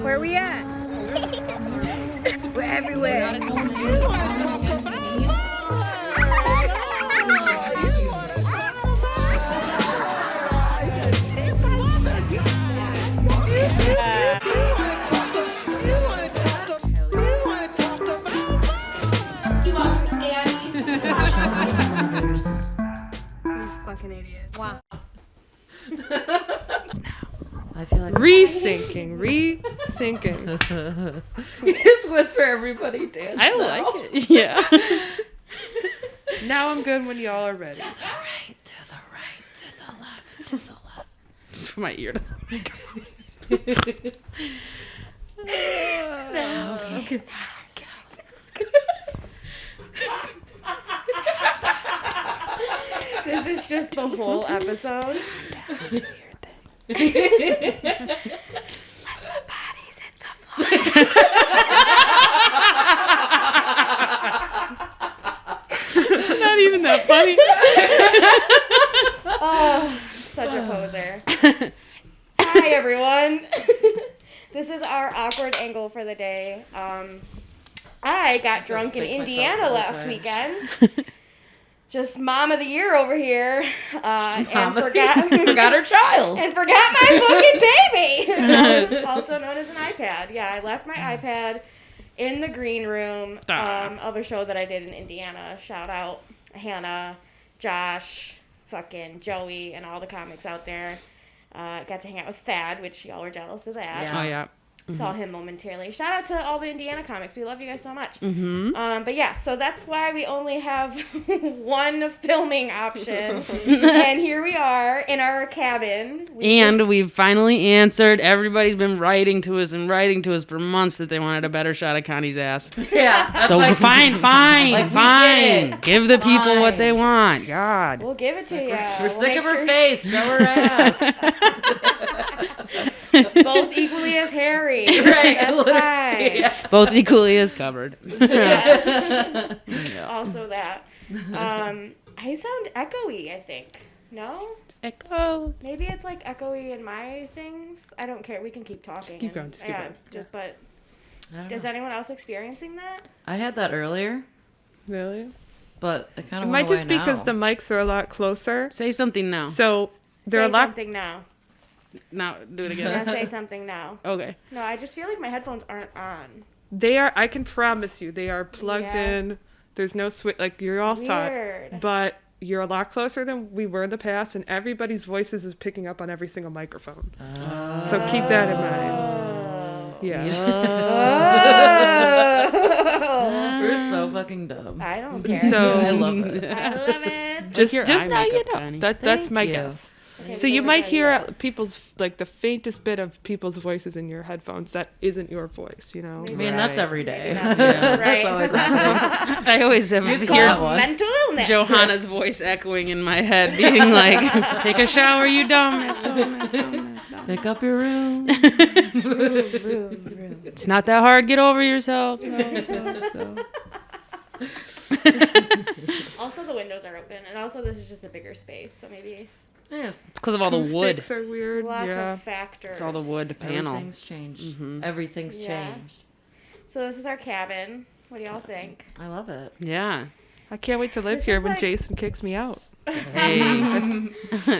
Where are we at? We're everywhere. Fucking idiot. Wow. I feel like Resyncing. you just whisper everybody dance. I like it. Yeah. Now I'm good when y'all are ready. To the right, to the right, to the left, to the left. Just for my ear to the microphone. Now okay. This is just the whole episode. Do your thing. Let the bodies hit the floor. It's not even that funny. Oh, such a poser. Hi, everyone. This is our awkward angle for the day. I got drunk in Indiana last weekend. Just mom of the year over here. And forgot her child. And forgot my fucking baby. Also known as an iPad. Yeah, I left my iPad in the green room of a show that I did in Indiana. Shout out Hannah, Josh, fucking Joey, and all the comics out there. Got to hang out with Thad, which y'all were jealous of that. Yeah. Oh, yeah. Saw him momentarily. Shout out to all the Indiana comics. We love you guys so much. Mm-hmm. But yeah, so that's why we only have one filming option. And here we are in our cabin. And we've finally answered. Everybody's been writing to us for months that they wanted a better shot of Connie's ass. Yeah. So fine. Like, Give the people what they want. God. We'll give it to you. We're sick of her face. Show her ass. Both equally as hairy. Right. That's fine. Yeah. Both equally as covered. Yeah. Yeah. Also that. I sound echoey, I think. No? Echo. Maybe it's like echoey in my things. I don't care. We can keep talking. Just keep going. But I don't is know. anyone else experiencing that? I had that earlier, Really? but it kind It of might just be because the mics are a lot closer. Say something now. So they're Say a lot. something now. Now, do it Yeah, again. say something now. Okay. No, I just feel like my headphones aren't on. They are. I can promise you, they are plugged Yeah. in. There's no switch. Like you're all set. Weird. But you're a lot closer than we were in the past, and everybody's voices is picking up on every single microphone. So keep that in mind. Oh. Yeah. Oh. We're so fucking dumb. I don't care. So I love it. I love it. just your just eye now you makeup, know. Connie. That's Thank my you. guess. Okay, So you what might about hear you? people's like the faintest bit of people's voices in your headphones. That isn't your voice, you know. I mean, that's Right. every day. That's That's right. always happening. I always have Use to that hear one. Mental illness. Johanna's voice echoing in my head, being like, "Take a shower, you dumbass, dumbass, dumbass, dumbass." Pick up your room. It's not that hard. Get over yourself. No. Also, the windows are open, and also this is just a bigger space, so maybe Yes. It's because of all the wood. Acoustics are weird. lots Yeah. of factors. It's all the wood panel. Everything's changed. Mhm. Everything's Yeah. changed. So this is our cabin. What do y'all think? I love it. Yeah. I can't wait to live This here is when like- Jason kicks me out. Hey.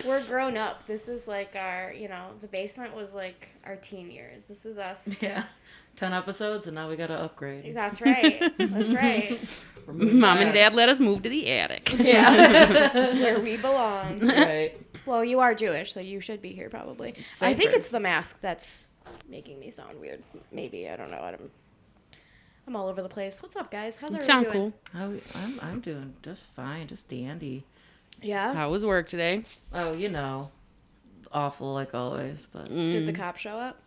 We're grown up. This is like our, the basement was like our teen years. This is us. Yeah. 10 episodes and now we gotta upgrade. That's right. That's right. We're moving Mom and Dad fast. let us move to the attic. Yeah. Where we belong. Right. Well, you are Jewish, so you should be here probably. I think safer. it's the mask that's making me sound weird. Maybe. I don't know. I'm all over the place. What's up, guys? How's You everyone sound doing? cool. I'm doing just fine, just dandy. Yeah. How was work today? Oh, awful like always, but Did the cop show up?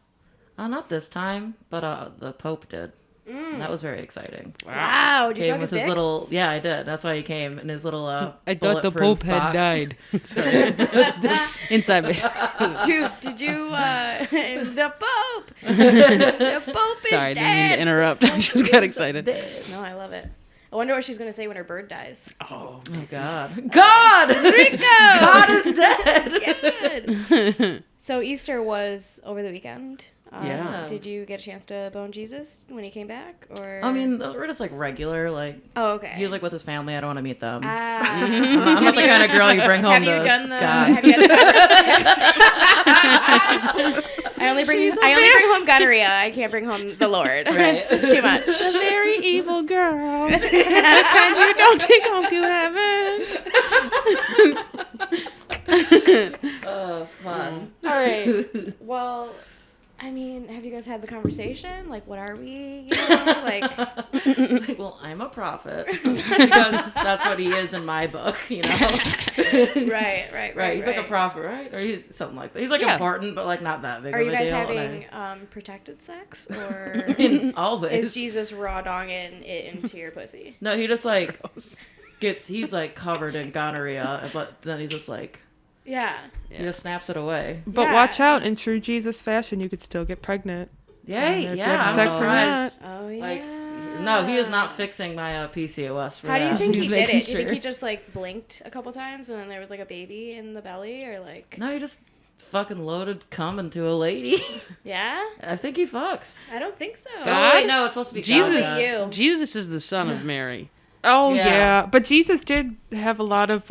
not this time, but the Pope did. Mm. That was very exciting. Wow. Did you Came suck with his his dick? little, yeah, I did. That's why he came in his little. I thought the bulletproof Pope had box. died. Sorry. Inside base. Dude, did you, the Pope! The Pope is Sorry, I didn't mean to dead! interrupt. I just got excited. No, I love it. I wonder what she's going to say when her bird dies. Oh, Oh God! God! Rico! God is dead. Good. So Easter was over the weekend. Yeah. Did you get a chance to bone Jesus when he came back? Or I mean, we're just like regular. Like, oh, okay. he was like with his family. I don't want to meet them. I'm not the kind of girl you bring home. Have to you done the? God. Have you I only bring home gonorrhea. I can't bring home the Lord. Right. It's just too much. A very evil girl. The kind you don't take home to heaven. Oh, fun. All right. Well, I mean, have you guys had the conversation? Like, what are we? You know, like. It's like, well, I'm a prophet because that's what he is in my book. You know. Right. He's like a prophet, right? Or he's something like that. He's like important, but like not that big Are of you a guys deal. having protected sex, or Always. is Jesus raw donging it into your pussy? No, he just like he's like covered in gonorrhea, but then he's just like. Yeah. He just snaps it away. But Yeah. watch out, in true Jesus fashion, you could still get pregnant. Yay, if you yeah. have I'm sex or surprised. Oh yeah. Like, no, he is not fixing my PCOS for How do you that. think He's he did making it? Do you think sure. he just like blinked a couple times and then there was like a baby in the belly, or like? No, he just fucking loaded cum into a lady. Yeah. I think he fucks. I don't think so. God? Oh, wait, no, it's supposed to be Jesus, God. you. Jesus is the son of Mary. Oh, Yeah. yeah. But Jesus did have a lot of,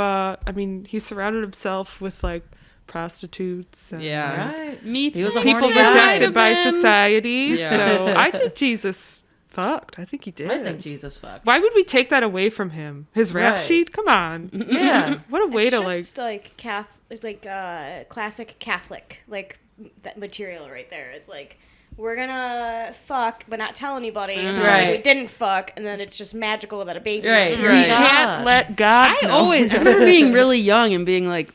he surrounded himself with, like, prostitutes. And Yeah. Right. Me He was a people horny guy. rejected by society. Yeah. So I think Jesus fucked. I think he did. I think Jesus fucked. Why would we take that away from him? His rap Right. sheet? Come on. Yeah. What a way It's to, just like classic Catholic that material right there. Is like, we're gonna fuck but not tell anybody. And pretend Right. we didn't fuck, and then it's just magical that a baby. Right. Is you Right. can't let God I know. I remember being really young and being like,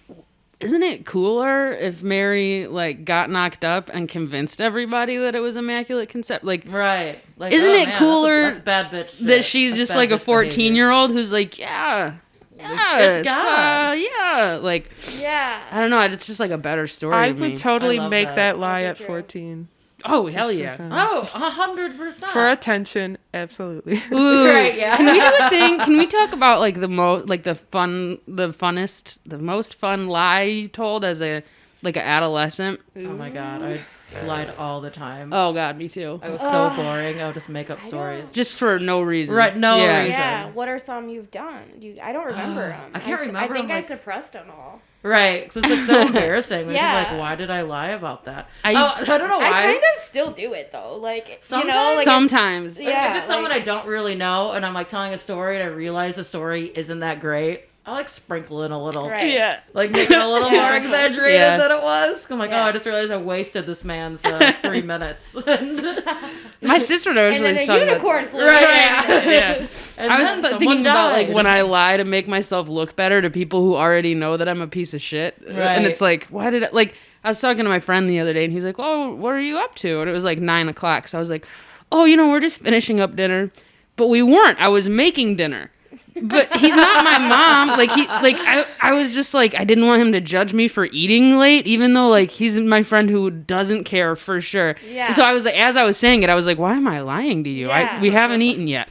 isn't it cooler if Mary like got knocked up and convinced everybody that it was immaculate conception? Like, Right. Like, Isn't oh, it man, cooler that's bad bitch shit. that she's That's just bad like a bitch behavior. 14-year-old who's like, yeah, It's God. yeah, like Yeah. I don't know, it's just like a better story. I to me. would totally I love make that. that lie Also at true. 14. Oh hell for yeah! fun. Oh, 100%. For attention, absolutely. Ooh, Right, yeah. Can we do a thing? Can we talk about like the most fun lie you told as a like an adolescent? Oh my god, I lied all the time. Oh god, me too. I was so boring. I would just make up stories. Just for no reason. Right, no yeah. reason. Yeah. What are some you've done? I don't remember them. I can't remember I think 'em, I like- suppressed them all. Right, because it's like so embarrassing. Yeah. Like, why did I lie about that? I I used- don't know why. I kind of still do it though. Like, you know, Sometimes- like Sometimes. Yeah, if it's someone like- I don't really know and I'm like telling a story and I realize the story isn't that great, I like sprinkle in a little. Right. Yeah. Like make it a little Yeah. more exaggerated Yeah. than it was. I'm like, Yeah. oh, I just realized I wasted this man's 3 minutes. My sister originally and was then a talking unicorn flew Right, in. yeah. Yeah. And I was then thinking someone about like died. when I lie to make myself look better to people who already know that I'm a piece of shit. Right. And it's like, why did I like I was talking to my friend the other day and he's like, oh, what are you up to? And it was like 9:00. So I was like, oh, we're just finishing up dinner. But we weren't. I was making dinner. But he's not my mom. I was just like, I didn't want him to judge me for eating late, even though like he's my friend who doesn't care for sure. Yeah. And so I was like, as I was saying it, I was like, why am I lying to you? Yeah. We haven't eaten yet.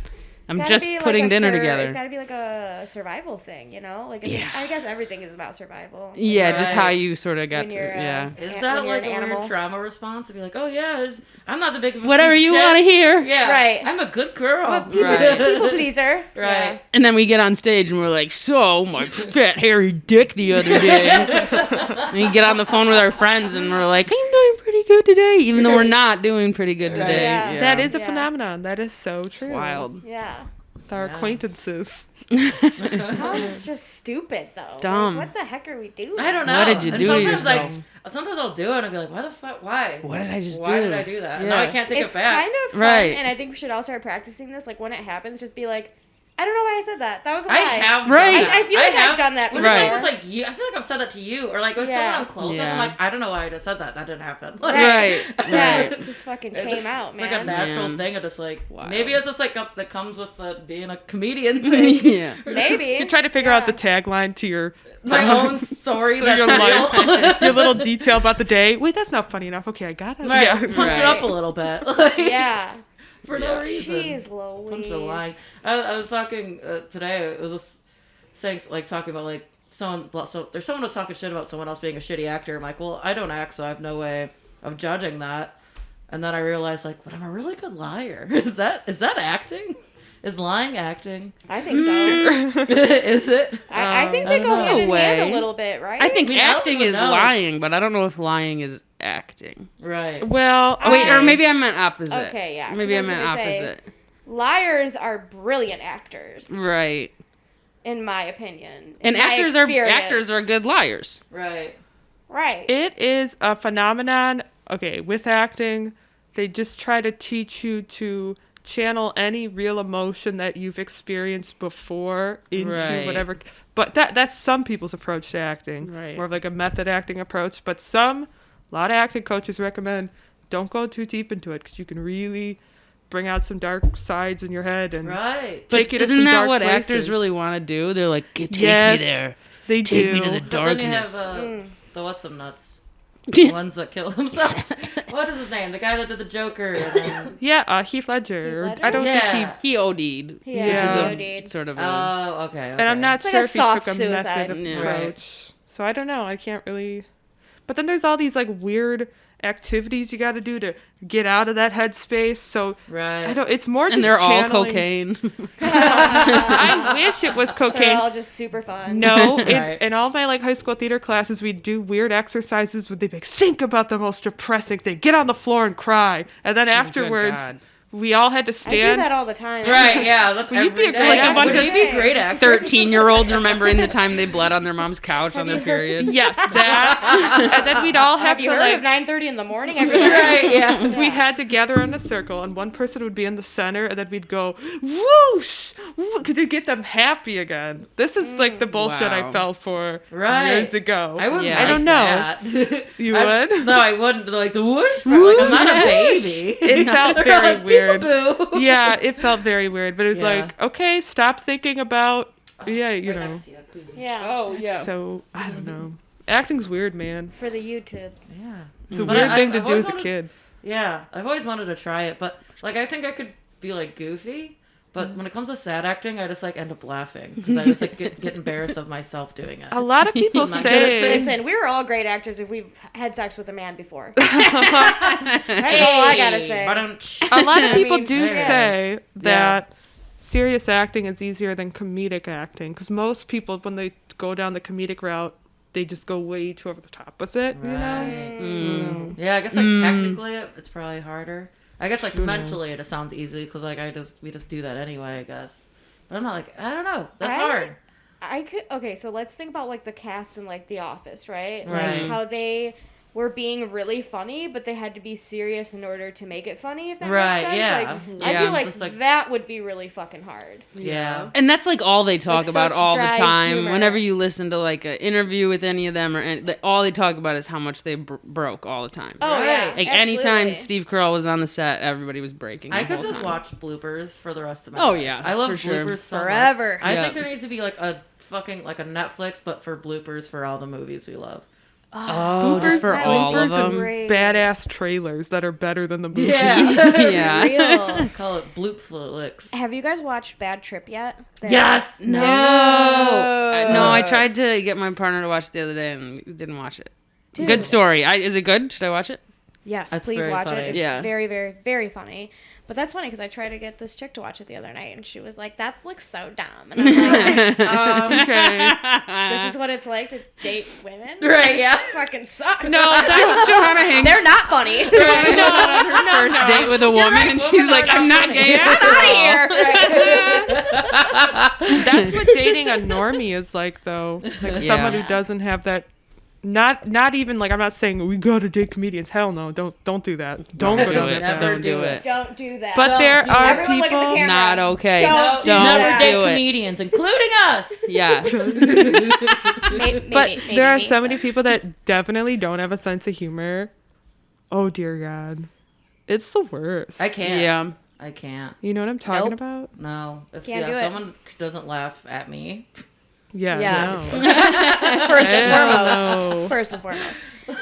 I'm It's just gotta be like putting a dinner It's together. got to be like a survival thing, you know? Like, I guess everything is about survival. Yeah, just Right. how you sort of got When to, you're, yeah. Is when that you're like an a animal. weird trauma response to be like, oh yeah, I'm not the big of a Whatever piece you of shit. want to hear. Yeah, Right. I'm a good girl. Right. People pleaser. Right. And then we get on stage and we're like, so, my fat, hairy dick the other day. And we get on the phone with our friends and we're like, I'm doing pretty good today, even though we're not doing pretty good Right. today. Yeah. That is a Yeah. phenomenon. That is so It's true. wild. Yeah. With our Yeah. acquaintances. How just stupid though. Dumb. Like, what the heck are we doing? I don't know. What did you And do to sometimes, yourself? Sometimes I'll do it and I'll be like, why the fuck? Why? What did I just Why do? did I do that? And Yeah. now I can't take It's it back. kind of fun, Right. and I think we should all start practicing this. Like when it happens, just be like, I don't know why I said that. That was a lie. I have Right. done that. I feel like I've done that When before. it's like with like you, I feel like I've said that to you, or like with Yeah. someone I'm close with. Yeah. I'm like, I don't know why I just said that. That didn't happen. Like, Right. Yeah, Right. it just fucking it came just- out, it's man. like a natural Man. thing. Of just like Wow. maybe it's just like that comes with being a comedian thing. Yeah. Maybe. You try to figure out Yeah. the tagline to your My own story to that's your real. life. Your little detail about the day. Wait, that's not funny enough. Okay, I got it. Right, Yeah. punch Right. it up a little bit. Like, Yeah. for no reason. Jeez Louise. Punch the line. I was talking today. It was just saying like talking about like someone. So there's someone was talking shit about someone else being a shitty actor. I'm like, well, I don't act, so I have no way of judging that. And then I realized, like, but I'm a really good liar. Is that acting? Is lying acting? I think so. Is it? I think they go hand in hand a little bit, right? I think acting is know. lying, but I don't know if lying is acting. Right. Well, Wait, or maybe I meant opposite. Okay, yeah. Maybe I 'cause was meant gonna say, opposite. Liars are brilliant actors, Right. in my opinion. And in my actors are good liars. Right. Right. it is a phenomenon. Okay, with acting, they just try to teach you to channel any real emotion that you've experienced before into Right. whatever. But that's some people's approach to acting. Right. More of like a method acting approach. But a lot of acting coaches recommend don't go too deep into it because you can really bring out some dark sides in your head and Right. take But you to isn't some that dark what places. actors really want to do? They're like, take Yes, me there. They Take do. me to the But then you have darkness. the what's some nuts. The ones that kill themselves. What is his name? The guy that did the Joker. And then... Yeah, Heath Ledger. Heath Ledger? I don't Yeah. He OD'd. Yeah, Which is OD'd. sort of Oh, okay. And I'm not It's like sure a if he took soft a suicide. method Yeah. approach. So I don't know. I can't really. But then there's all these like weird activities you got to do to get out of that headspace. So Right. I don't. It's more just and they're all channeling- cocaine. I wish it was They're cocaine. all just super fun. No, Right. in all my like high school theater classes, we'd do weird exercises where they'd be like, think about the most depressing thing, get on the floor and cry, and then afterwards, God. we all had to I do stand. that all the time. Right, yeah. That's Well, you'd be every a day. great Yeah, actor. but he's a great actor. 13-year-olds remembering the time they bled on their mom's couch on their period. Yes, that, and then we'd all have Have you to heard like. of 9:30 in the morning every day? Right, yeah. We had to gather in a circle, and one person would be in the center, and then we'd go whoosh, to get them happy again. This is like the bullshit Wow. I fell for Right. years ago. I wouldn't Yeah. like I don't know. that. You I- would? No, I wouldn't. Like the whoosh part. Like, I'm not a baby. It felt They're very like, weird. "Peekaboo." Yeah, it felt very weird, but it was Yeah. like, okay, stop thinking about, yeah, you Right know. next to you, koozie. Yeah. Oh, yeah. So I don't know. Acting's weird, man. For the YouTube. Yeah. It's a But weird I- thing to I've do always as a wanted- kid. Yeah, I've always wanted to try it, but like I think I could be like goofy, but when it comes to sad acting, I just like end up laughing because I just like get embarrassed of myself doing it. A lot of people I'm not good at say, things. Listen, we were all great actors if we've had sex with a man before. That's all I gotta say. a lot of I people mean, do yes. say that serious acting is easier than comedic acting because most people, when they go down the comedic route, they just go way too over the top with it, you know? Right. Yeah, I guess like technically it's probably harder. I guess like mentally it sounds easy because like we just do that anyway, I guess. But I'm not like I don't know. That's hard. I could. Okay, so let's think about like the cast in like The Office, right? Right. Like how they were being really funny, but they had to be serious in order to make it funny. If that Right, makes sense. yeah. Like, I Yeah. feel like, Just, like- that would be really fucking hard. Yeah. And that's like all they talk Like, about such all the dry time. humor. Whenever you listen to like an interview with any of them, all they talk about is how much they broke all the time. Oh Right. yeah. Like anytime absolutely. Steve Carell was on the set, everybody was breaking. I the could whole just time. watch bloopers for the rest of my Oh, life. yeah, I love for sure. bloopers so Forever. much. I Yeah. think there needs to be like a fucking like a Netflix but for bloopers for all the movies we love. Oh, just for that all would of be and them. great. badass trailers that are better than the movie. Yeah. Yeah. Real. Call it bloop flicks. Have you guys watched Bad Trip yet? Yes. No. Dude. No, I tried to get my partner to watch it the other day and didn't watch it. Dude. Good story. Is it good? Should I watch it? Yes, That's please very watch funny. it. It's Yeah. very, very, very funny. But that's funny because I tried to get this chick to watch it the other night, and she was like, "That looks so dumb." And I'm like, Okay. "This is what it's like to date women." Right, yeah. This fucking sucks. No, that's Johanna hangs. They're not funny. Joanna goes out on her first date with a woman, and she's like, "I'm not gay Get after out of all." here. That's what dating a normie is like, though. Like someone who doesn't have that. Not even like I'm not saying we gotta date comedians. Hell no, don't do that. Don't go do down it. that Don't path. do it. Don't do that. But there are Everyone look at the people. camera. Not okay. Don't Don't Never do date it. comedians, including us. Yeah. But there are so many people that definitely don't have a sense of humor. Oh dear God, it's the worst. I can't. Yeah. I can't. You know what I'm talking Nope. about? No. If Can't do it. someone doesn't laugh at me. Yeah. Yes. No. First and Hell foremost. no. First and foremost.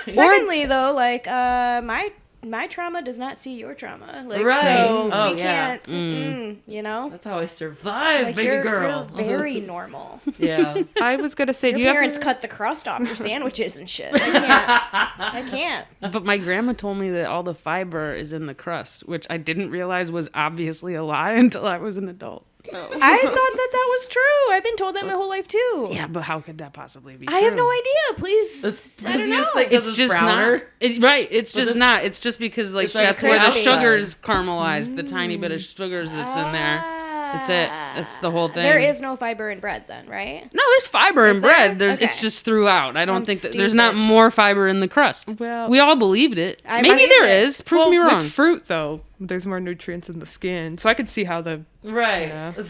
Secondly, though, like my my trauma does not see your trauma. Like, Right. So Oh, we yeah. can't, you know? That's how I survive, Like, baby girl. You're very normal. Yeah. I was gonna say, Your parents cut the crust off your sandwiches and shit. I can't. But my grandma told me that all the fiber is in the crust, which I didn't realize was obviously a lie until I was an adult. I thought that was true. I've been told that my whole life too. Yeah, but how could that possibly be true? I have no idea. Please, I don't know. It's just not. Right. It's just not. It's just because like that's where the crispy. sugar's caramelized. The tiny bit of sugars that's in there. That's it. That's the whole thing. There is no fiber in bread then, right? No, there's fiber in there? bread. It's Okay. just throughout. I don't I'm think that there's not stupid. more fiber in the crust. Well- we all believed it. I Maybe believed there it. is. Prove me wrong. With fruit, though, there's more nutrients in the skin, so I could see how the Right. Yeah. It's-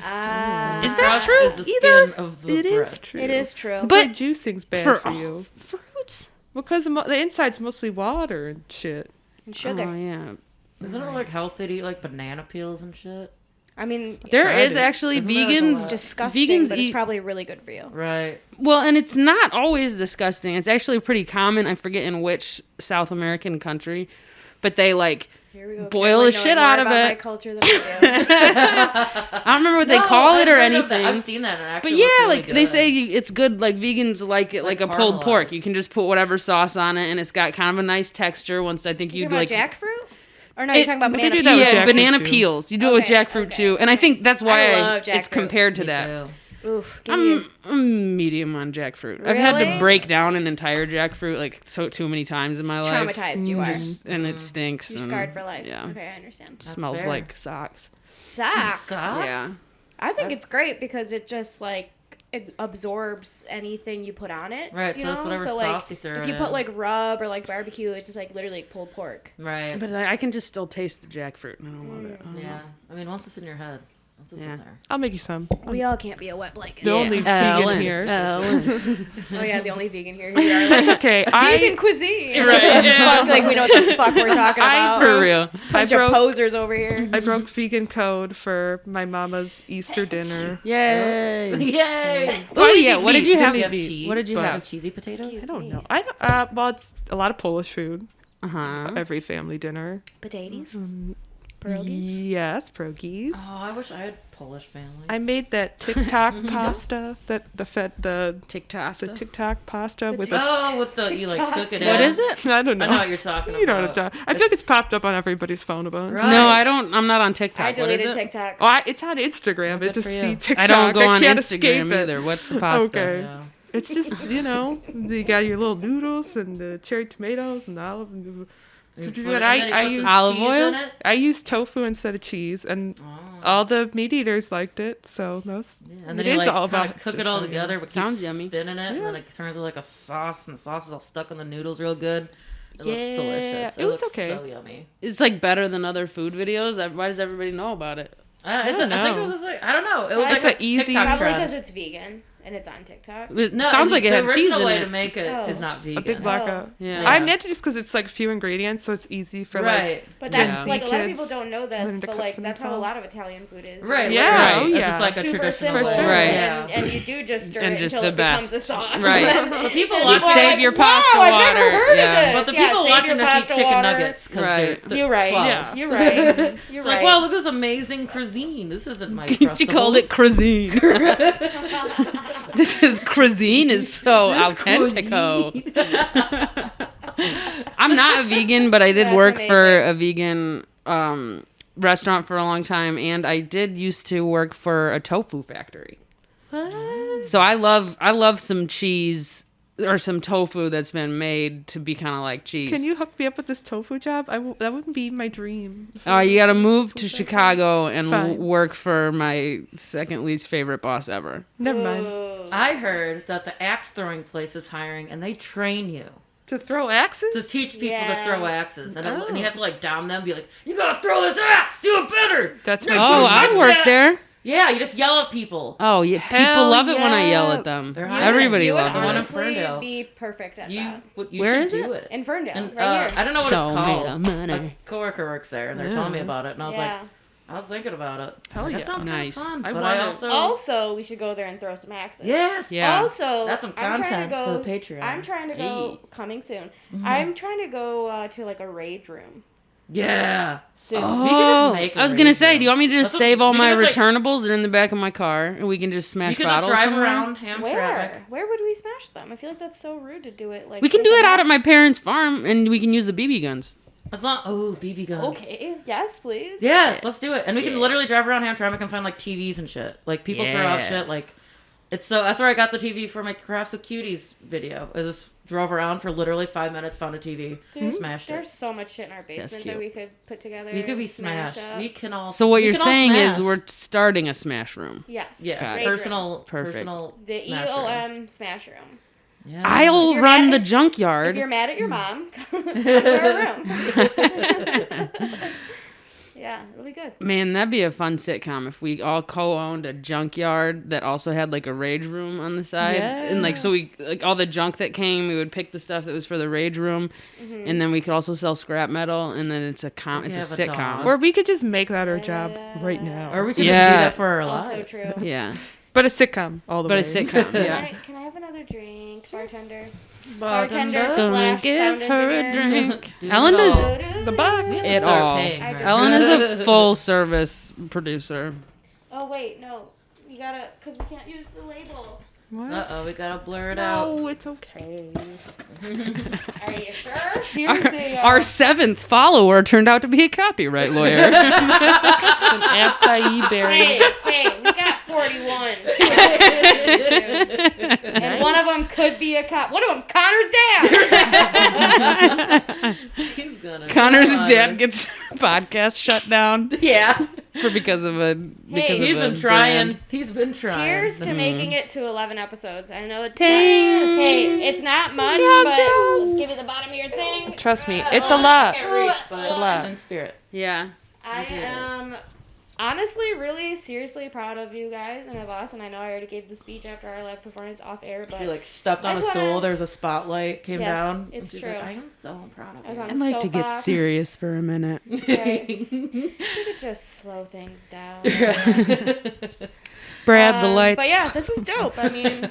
Is the that crust true? Is the Either- skin of the it bread. is true. It is true. But But juicing's bad for for you fruits. because the inside's mostly water and shit. And sugar. Oh yeah. Isn't it like healthy to eat like banana peels and shit? I mean, There Tried is it. actually Isn't there, like, a vegans. lot? it's disgusting, Vegans but eat it's probably really good for you. Right. well, and it's not always disgusting. It's actually pretty common. I forget in which South American country, but they like Here we go. boil Carolyn the shit knowing more out of about it. My culture than I I don't remember what they No, call it I've or heard of that. anything. I've seen that and actually But looks yeah, really like they good. say it's good. Like vegans like it like a like pulled pork. caramelized. You can just put whatever sauce on it, and it's got kind of a nice texture. Once I think do. You you'd about like jackfruit? Or no, you're talking about they banana do that peels. with yeah, jackfruit banana too. peels. You do it with Okay, jackfruit okay. too, and I think that's why love it's jackfruit. compared to Me that. too. Oof. Give me I'm medium on jackfruit. I've had to Really? break down an entire jackfruit like too many times in my life. traumatized you are. And it stinks. You're and scarred for life. Yeah. Okay, I understand. Smells fair. like socks. Socks. Socks? Yeah. I think it's great because it just like it absorbs anything you put on it. Right, you so it's know? whatever so, sauce like, you throw if it you put in. like rub or like barbecue, it's just like literally like pulled pork. Right. But I can just still taste the jackfruit, and I don't love it. Yeah. I mean, once it's in your head, once it's Yeah. in there. I'll make you some. We all can't be a wet blanket. The only vegan Ellen. here. Ellen. Oh yeah, the only vegan here. Here we are. Like, Okay, vegan I cuisine. Right, yeah. Fuck, like we know what the fuck we're talking about. For real. Bunch of posers over here. I broke vegan code for my mama's Easter dinner. Yay. Yay! Oh yeah, what did you have? Do you have cheese? What did you Do have? cheesy potatoes? Excuse I don't me. know. I don't, well, it's a lot of Polish food. Uh-huh. Every family dinner. Potatoes. Mm, Pierogies? Yes, pierogies. Oh, I wish I had Polish family. I made that TikTok pasta, the TikTok. TikTok pasta with Oh, with the you like cook it in. What is it? I don't know. I know what you're talking You know what about. I'm talking. I feel like it's popped up on everybody's phone a bunch. Right. No, I don't. I'm not on TikTok. I What is deleted it? TikTok. Oh, it's on Instagram. Oh, It good just for you. see TikTok. I don't go on can't escape Instagram it. either. What's the pasta? Okay. Yeah. It's just, you know, you got your little noodles and the cherry tomatoes and the olive. And You But put it- I- and then you I put the use olive cheese oil? in it? I used tofu instead of cheese, and Oh. all the meat eaters liked it. So those. Yeah, and then It you is like all kinda about cook it just all how you- together, but Sounds keep yummy. spinning it, and then it turns into like a sauce, and the sauce is all stuck on the noodles real good. It looks Yeah, delicious. it was looks okay. so yummy. It's like better than other food videos. Why does everybody know about it? I think don't it know. was just like, I don't know. It was It's like a a easy- TikTok Probably trend. because it's vegan and it's on TikTok. It No, sounds like it had the cheese original in way it. to make it Oh. is not A vegan. big black. Yeah. I imagine just because it's like few ingredients, so it's easy for Right. But Gen that's Z like a lot of kids people don't know this, learning to but cook like for that's how a lot of themselves. Italian food is. Right. Yeah, Right. oh, It's yeah. just like a Super traditional simple, For sure. Right. and you do just stir And it just until the it becomes best. the sauce. Right. But people And watch people are Save like, your wow, pasta I've water. never heard Yeah. of this. But the Yeah, people save watching your us eat pasta chicken water. nuggets because Right. they're You're right. 12. Yeah. You're right. You're It's right. like, wow, look at this amazing cuisine. This isn't my She called it cuisine. This is cuisine is so authentico. I'm not a vegan, but I did That's work for amazing. a vegan restaurant for a long time, and I did used to work for a tofu factory. So I love some cheese or some tofu that's been made to be kind of like cheese. Can you hook me up with this tofu job? That wouldn't be my dream. You got to move to Chicago and Fine. work for my second least favorite boss ever. Never mind. I heard that the axe throwing place is hiring, and they train you To throw axes? to teach people Yeah. to throw axes, and, Oh. and you have to like down them, be like, "You gotta throw this axe, do it better." That's my You're Oh, dream. doing I that. worked there. Yeah, you just yell at people. Oh, yeah. People Hell love it when I yell yes. at them. They're hiring. Everybody you would loves one in it. honestly Ferndale. be perfect at You, that. you Where should is do it? it. In Ferndale, And, right here. I don't know what Show it's me called. the money. A coworker works there, and they're telling me about it, and I was Yeah. like, I was thinking about it. Hell That yeah. sounds Nice. kind of fun. I But want I it. also Also, we should go there and throw some axes. yes, Yeah. Also, That's some I'm trying to content go, for the Patreon. I'm trying to go coming soon. Mm-hmm. I'm trying to go to like a rage room. Yeah. soon. We can just make I was gonna say, do you want me to just Let's save all we my can just, returnables? They're in the back of my car, and we can just smash We can just bottles. drive somewhere? around Hamtramck. Where would we smash them? I feel like that's so rude to do it. Like We can with do a it out at my mess. parents' farm, and we can use the BB guns. It's not. Oh, BB guns. Okay. Yes, please. Yes, let's do it. And we can literally drive around Hamtramck and find like TVs and shit. Like people throw out Yeah. shit. Like it's so. That's where I got the TV for my Crafts with Cuties video. I just drove around for literally 5 minutes, found a TV, Dude, smashed there's it. so much shit in our basement cute. that we could put together. We could be smash smashed. up. We can all. So what we you're can all saying is smash. we're starting a smash room. Yes. Yeah, Rage room. personal. The smash room. EOM smash room. Yeah. I'll you're run mad the at- junkyard. If you're mad at your mom, come to our room. Yeah, it'll be good. Man, that'd be a fun sitcom if we all co-owned a junkyard that also had like a rage room on the side. And like, so we, like all the junk that came, we would pick the stuff that was for the rage room. And then we could also sell scrap metal. And then it's a it's a have a sitcom. dog. Or we could just make that our job right now. Or we can Yeah. just do that for our Also lives. true. Yeah. But a sitcom all the But way. a sitcom, yeah. Can I have another drink, bartender? Bartender. Bartender. Gonna Slash give sound her a engineer. drink. Do Ellen it does all. The box. We have to it start all. paying her. Ellen is a full service producer. Oh wait, no. You gotta, cause we can't use the label. What? Uh-oh, we gotta blur it out. No, it's okay. Are you sure? Here's a, Our 7th follower turned out to be a copyright lawyer. an acai berry. Hey, we got 41. And one of them could be a cop. One of them's Connor's dad. He's gonna. Connor's kill dad us. gets podcast shut down Yeah. because of a He's been trying. He's been trying. Cheers to making it to 11 episodes. I know it's Cheers. hey, it's not much, Cheers, but cheers. let's give you the bottom of your thing. Trust me, it's a lot. Can't reach, but It's a lot. in spirit. Yeah. I am honestly really seriously proud of you guys and my boss, and I know I already gave the speech after our live performance off air, but She like stepped on I a just stool. wanna- There was a spotlight came Yes, down. and it's she's true. Like, I am so proud of I was you. on I'd like to get soapbox. serious for a minute. Okay. We could just slow things down. Brad, the lights. But yeah, this is dope. I mean,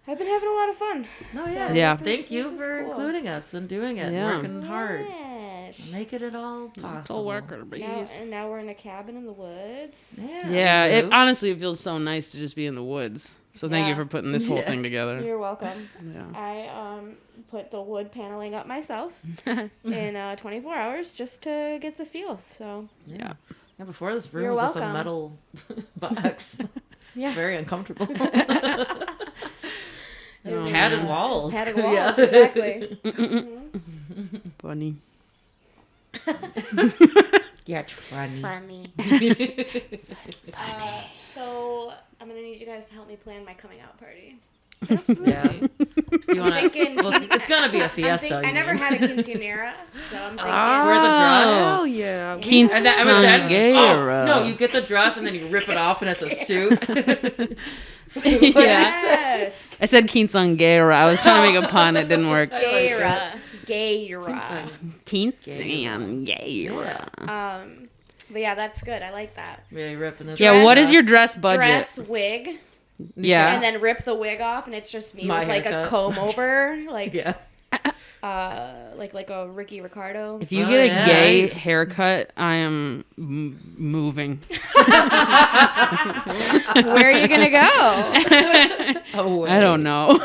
I've been having a lot of fun. No, So yeah. Yeah. this is- Thank you this is for cool. including us and doing it, Yeah. working hard, Yes. making it all possible. worker bees. Now we're in a cabin in the woods. Yeah, it Moved. honestly it feels so nice to just be in the woods. So thank you Yeah. for putting this whole Yeah. thing together. You're welcome. Yeah. I put the wood paneling up myself in 24 hours just to get the feel. So Yeah. Yeah, before this room You're was just a welcome. metal box. Yeah. Very uncomfortable. Oh, Padded man. walls. padded walls, Yeah. exactly. Funny. Yeah, it's funny. Funny. So I'm gonna need you guys to help me plan my coming out party. Yeah. You wanna? Thinking- Well, it's gonna be a fiesta. I never had a quinceañera, so I'm thinking. Wear the dress. Hell yeah. Quinceañera. No, you get the dress and then you rip it off and it's a suit. Yeah. Yes. I said Quinceañera. I was trying to make a pun. It didn't work. Gayra. Quinceañera. But yeah, that's good. I like that. Really ripping this. Yeah, what is your dress? dress budget? Dress wig, Yeah. and then rip the wig off, and it's just me My with like haircut. a comb over, like Yeah. like a Ricky Ricardo. If you Oh, get a yeah. gay haircut, I am moving. Where are you gonna go? Oh, I don't know.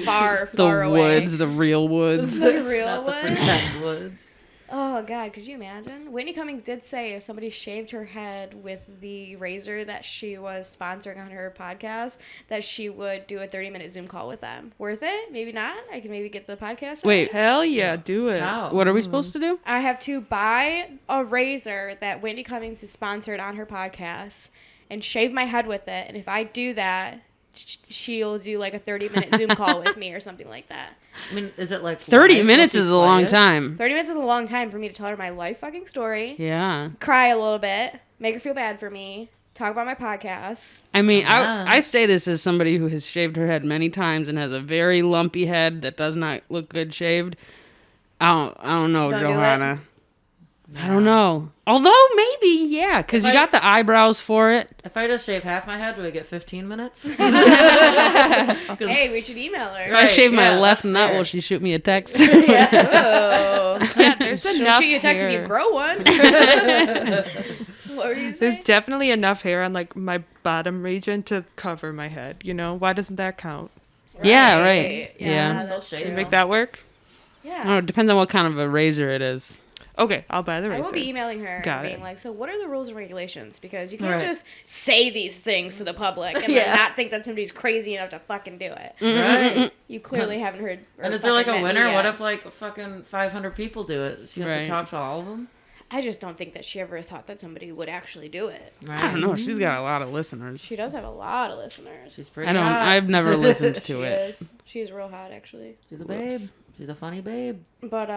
Far The away. woods, the real woods. The real Not the one. pretend woods. Oh God, could you imagine? Whitney Cummings did say if somebody shaved her head with the razor that she was sponsoring on her podcast, that she would do a 30-minute Zoom call with them. Worth it? Maybe not. I can maybe get the podcast. Wait, Hell yeah, do it. Wow. what are we supposed to do? I have to buy a razor that Whitney Cummings is sponsored on her podcast and shave my head with it. And if I do that, she'll do like a 30-minute Zoom call with me or something like that. I mean, is it like 30 live? minutes Will she is a play long it? time. 30 minutes is a long time for me to tell her my life fucking story, Yeah. cry a little bit, make her feel bad for me, talk about my podcast. I mean, Yeah. I say this as somebody who has shaved her head many times and has a very lumpy head that does not look good shaved. I don't know, Don't do it? Johanna. I don't know. Although maybe, yeah, because you got the eyebrows for it. If I just shave half my head, do I get 15 minutes? Hey, we should email her. If I shave my yeah, left that's nut, fair. will she shoot me a text? Oh. Yeah, there's a She'll enough shoot you a text if hair. you grow one. What were you saying? There's definitely enough hair on like my bottom region to cover my head. You know, why doesn't that count? Yeah, right. Yeah. Still that's shave. Can you true. make that work? Yeah. Oh, it depends on what kind of a razor it is. Okay, I'll buy the razor. I will be emailing her Got and being it. like, so what are the rules and regulations? Because you can't Right. just say these things to the public and Yeah. then not think that somebody's crazy enough to fucking do it. Right. You clearly haven't heard. Or And is there like a fucking met winner? me What yet. if like fucking 500 people do it? She has Right. to talk to all of them? I just don't think that she ever thought that somebody would actually do it. Right. I don't know. She's got a lot of listeners. She does have a lot of listeners. She's pretty I don't. hot. I've never listened to She it. is. She's real hot, actually. She's a babe. Whoops. She's a funny babe. But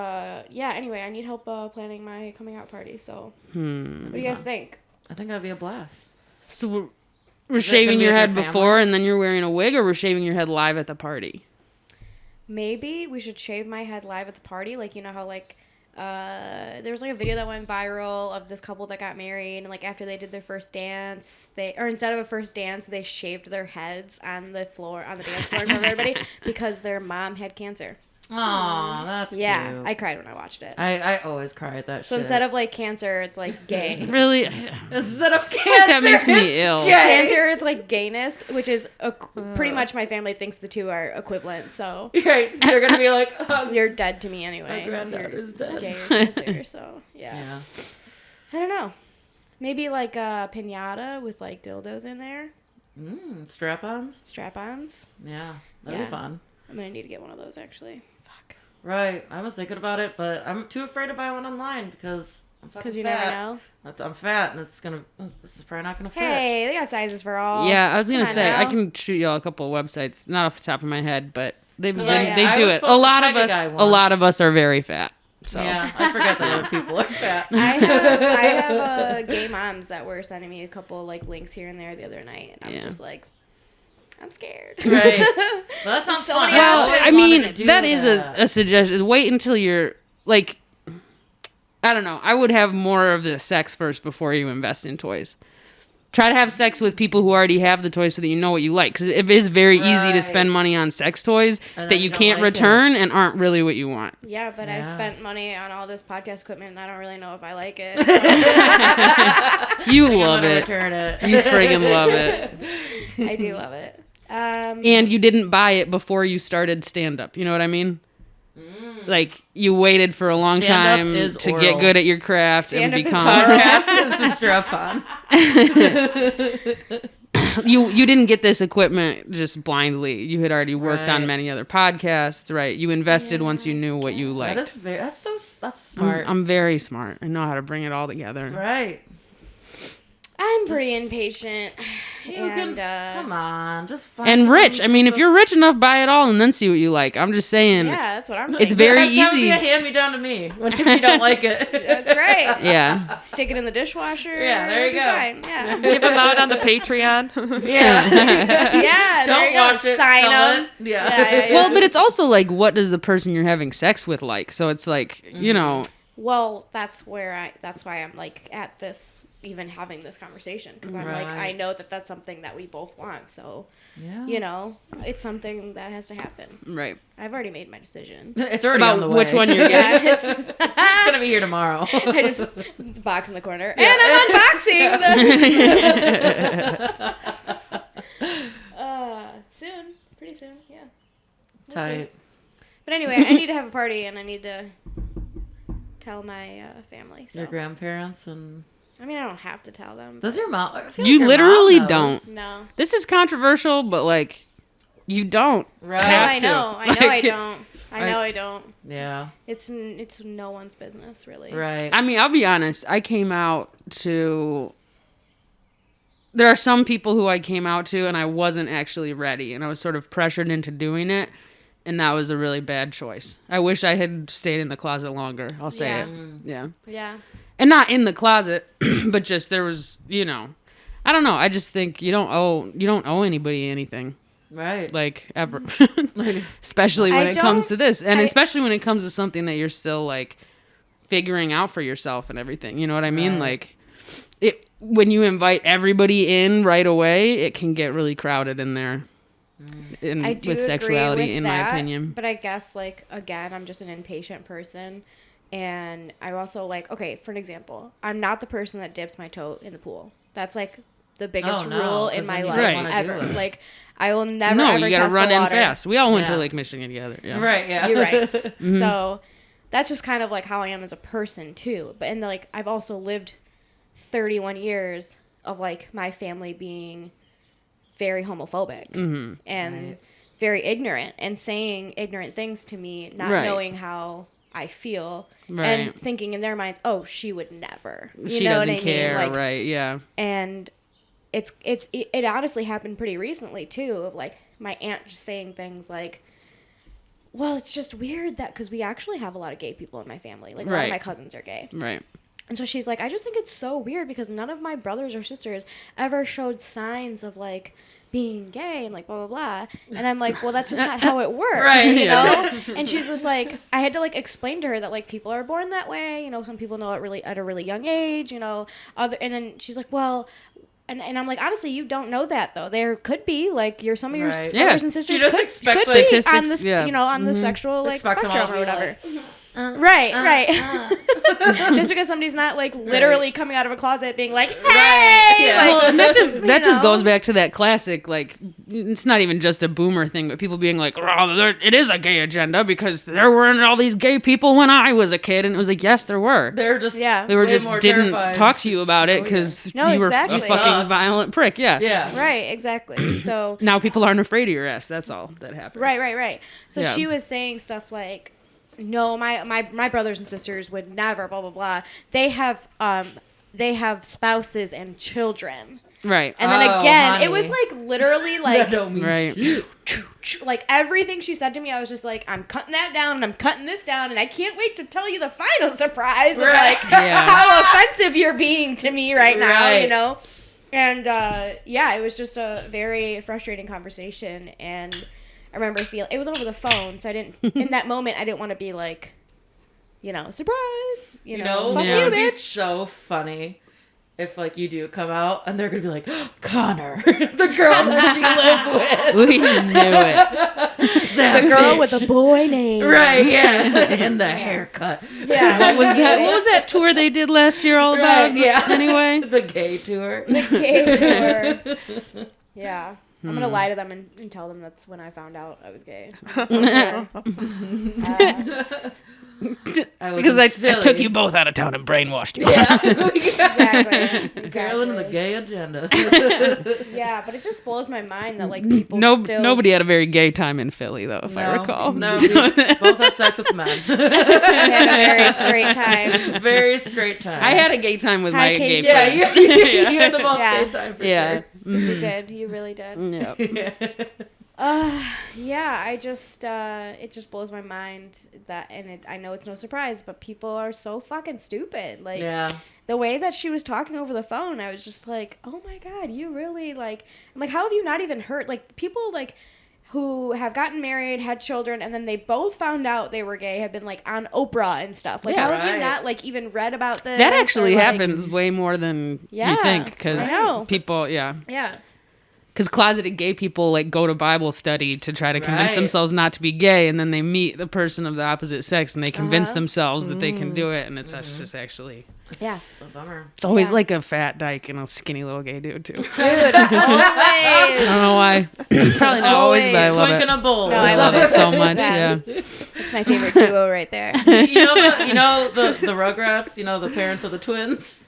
yeah. Anyway, I need help planning my coming out party. So, what do you guys think? I think that'd be a blast. So we're Is it gonna shaving be your with head your before, family? and then you're wearing a wig, or we're shaving your head live at the party. Maybe we should shave my head live at the party. Like, you know how like there was like a video that went viral of this couple that got married, and like after they did their first dance, instead of a first dance, they shaved their heads on the floor on the dance floor in front of everybody because their mom had cancer. Aw, that's Yeah, cute. I cried when I watched it. I always cry at that So shit. instead of like cancer, it's like gay. Really? Instead of cancer, That makes me ill. Cancer, it's like gayness, which is pretty much my family thinks the two are equivalent. So Right. They're going to be like, oh, you're dead to me anyway. my if granddad you're is dead. Gay or cancer. So yeah. Yeah. I don't know. Maybe like a pinata with like dildos in there, Strap-ons? strap-ons. Yeah. That'd Yeah. be fun. I'm gonna need to get one of those actually. Fuck. Right. I was thinking about it, but I'm too afraid to buy one online because I'm fucking Because you fat. never know. I'm fat, and this is probably not gonna fit. Hey, they got sizes for all. Yeah, I was gonna Come on say I now. can shoot y'all a couple of websites, not off the top of my head, but they Yeah. they I do was it. supposed A to lot tag of a guy us, a lot once. of us are very fat. So Yeah, I forget that other people are fat. I have gay moms that were sending me a couple like links here and there the other night, and I'm Yeah. just like, I'm scared. Right. Well, that sounds so fun. many well, options. I mean, that is that. a suggestion. Wait until you're like, I don't know. I would have more of the sex first before you invest in toys. Try to have sex with people who already have the toys so that you know what you like. Because it is very easy to Right. spend money on sex toys And that then you you don't can't like it. return and aren't really what you want. Yeah, but I Yeah. spent money on all this podcast equipment, and I don't really know if I like it. You I'm love gonna it. return it. You friggin' love it. I do love it. And you didn't buy it before you started stand up. You know what I mean? Like you waited for a long Stand-up time is to oral. get good at your craft Stand-up and is become. Podcast is the strap on. You didn't get this equipment just blindly. You had already worked on Right. many other podcasts, right? You invested once you knew what you liked. That's smart. I'm very smart. I know how to bring it all together. Right. I'm pretty impatient. You and, can come on, just find And rich. something I mean, if just- you're rich enough, buy it all and then see what you like. I'm just saying. Yeah, that's what I'm doing. It's very Just have it easy. be a hand me down to me when if you don't like it. That's right. Yeah. Stick it in the dishwasher. Yeah, there you it'll go. be fine. Yeah. Give them out on the Patreon. Yeah. Yeah, there Don't you go. wash it. Sign sell them. it. Yeah. Yeah. Well, but it's also like, what does the person you're having sex with like? So it's like, you know, Well, that's why I'm like at this, even having this conversation, because I'm like, I Right. know that that's something that we both want. So, Yeah. you know, it's something that has to happen. right. I've already made my decision. It's already on the About way. which one you're Yeah, getting. it's It's gonna be here tomorrow. I just box in the corner, Yeah. and I'm unboxing. Soon, pretty soon, yeah. We'll see. Tight. But anyway, I need to have a party, and I need to tell my family. So. Your grandparents and I mean, I don't have to tell them. does your mom? I feel You like your literally mom knows. don't. No. This is controversial, but like, you don't. Right. have I to. know. I Like, don't. I know. like- I don't. Yeah. It's no one's business, really. Right. I mean, I'll be honest. I came out to. There are some people who I came out to, and I wasn't actually ready, and I was sort of pressured into doing it, and that was a really bad choice. I wish I had stayed in the closet longer. I'll say Yeah. it. Yeah, Yeah. and not in the closet, but just there was, you know, I don't know. I just think you don't owe anybody anything, Right. like ever, Like, especially when I it comes to don't- this, and I- especially when it comes to something that you're still like figuring out for yourself and everything. You know what I mean? Right. Like when you invite everybody in right away, it can get really crowded in there. I do with agree sexuality, with in that, my opinion. But I guess, like, again, I'm just an impatient person. And I also like, okay, for an example, I'm not the person that dips my toe in the pool. That's like the biggest rule in my life ever. Like, I will never ever you gotta test run the in water. fast. We all went to Lake Michigan together. Yeah. Right, yeah. You're right. So that's just kind of like how I am as a person too. But and like I've also lived 31 years of like my family being very homophobic and very ignorant and saying ignorant things to me, not knowing how I feel and thinking in their minds, oh, she would never. She know doesn't what I care, mean? Like, right? Yeah. And it honestly happened pretty recently too, of like my aunt just saying things like, well, it's just weird that because we actually have a lot of gay people in my family. Like a lot of my cousins are gay. Right. And so she's like, I just think it's so weird because none of my brothers or sisters ever showed signs of like being gay and like blah blah blah. And I'm like, well, that's just not how it works, you know. And she's just like, I had to like explain to her that like people are born that way, you know. Some people know it really at a really young age, you know. And then she's like, well. And I'm like, honestly, you don't know that though. There could be like some of your brothers and sisters she just could expects be on this, you know, on the sexual like spectrum or whatever. Right. Just because somebody's not like literally coming out of a closet being like, hey, like, well, and that just goes back to that classic, like, it's not even just a boomer thing, but people being like, oh, it is a gay agenda because there weren't all these gay people when I was a kid, and it was like, yes, there were. They're just they were just didn't talk to you about it because you were a fucking violent prick. Yeah. Right. Exactly. So now people aren't afraid of your ass. That's all that happened. Right. So she was saying stuff like, no, my brothers and sisters would never, blah, blah, blah. They have spouses and children. Right. And then again, it was like literally like, right. Like everything she said to me, I was just like, I'm cutting that down and I'm cutting this down and I can't wait to tell you the final surprise of like how offensive you're being to me right now, you know? And it was just a very frustrating conversation. And I remember feeling it was over the phone, so I didn't. In that moment, I didn't want to be like, you know, surprise. You know, fuck you, it would be bitch. so funny if like you do come out and they're gonna be like, oh, Connor, the girl that you lived with. We knew it. The girl with the boy name. Right? Yeah, and the haircut. Yeah. What was that tour they did last year all about? Yeah. Anyway, the gay tour. The gay tour. Yeah. I'm going to lie to them and tell them that's when I found out I was gay. Because I took you both out of town and brainwashed you. Yeah. Exactly. Carolyn and the gay agenda. Yeah, but it just blows my mind that, like, people still... Nobody had a very gay time in Philly, though, if I recall. No, we both had sex with men. I had a very straight time. Very straight time. I had a gay time with my gay friend. Yeah, you had the most gay time for sure. You did. You really did. Yep. I just it just blows my mind that, and I know it's no surprise, but people are so fucking stupid. Like, the way that she was talking over the phone, I was just like, oh my God, you really, like, I'm like, how have you not even heard, like, people, like, who have gotten married, had children, and then they both found out they were gay, have been, like, on Oprah and stuff. Like, how have you not, like, even read about this? That actually happens way more than you think, because people, Yeah. Because closeted gay people, like, go to Bible study to try to convince themselves not to be gay, and then they meet the person of the opposite sex, and they convince themselves that they can do it, and it's just actually... Yeah. A bummer. It's always like a fat dyke and a skinny little gay dude, too. Dude, always. I don't know why. Probably not always, but I love it. A bowl. No, I love it so much, yeah. It's my favorite duo right there. You know the Rugrats? You know, the parents of the twins?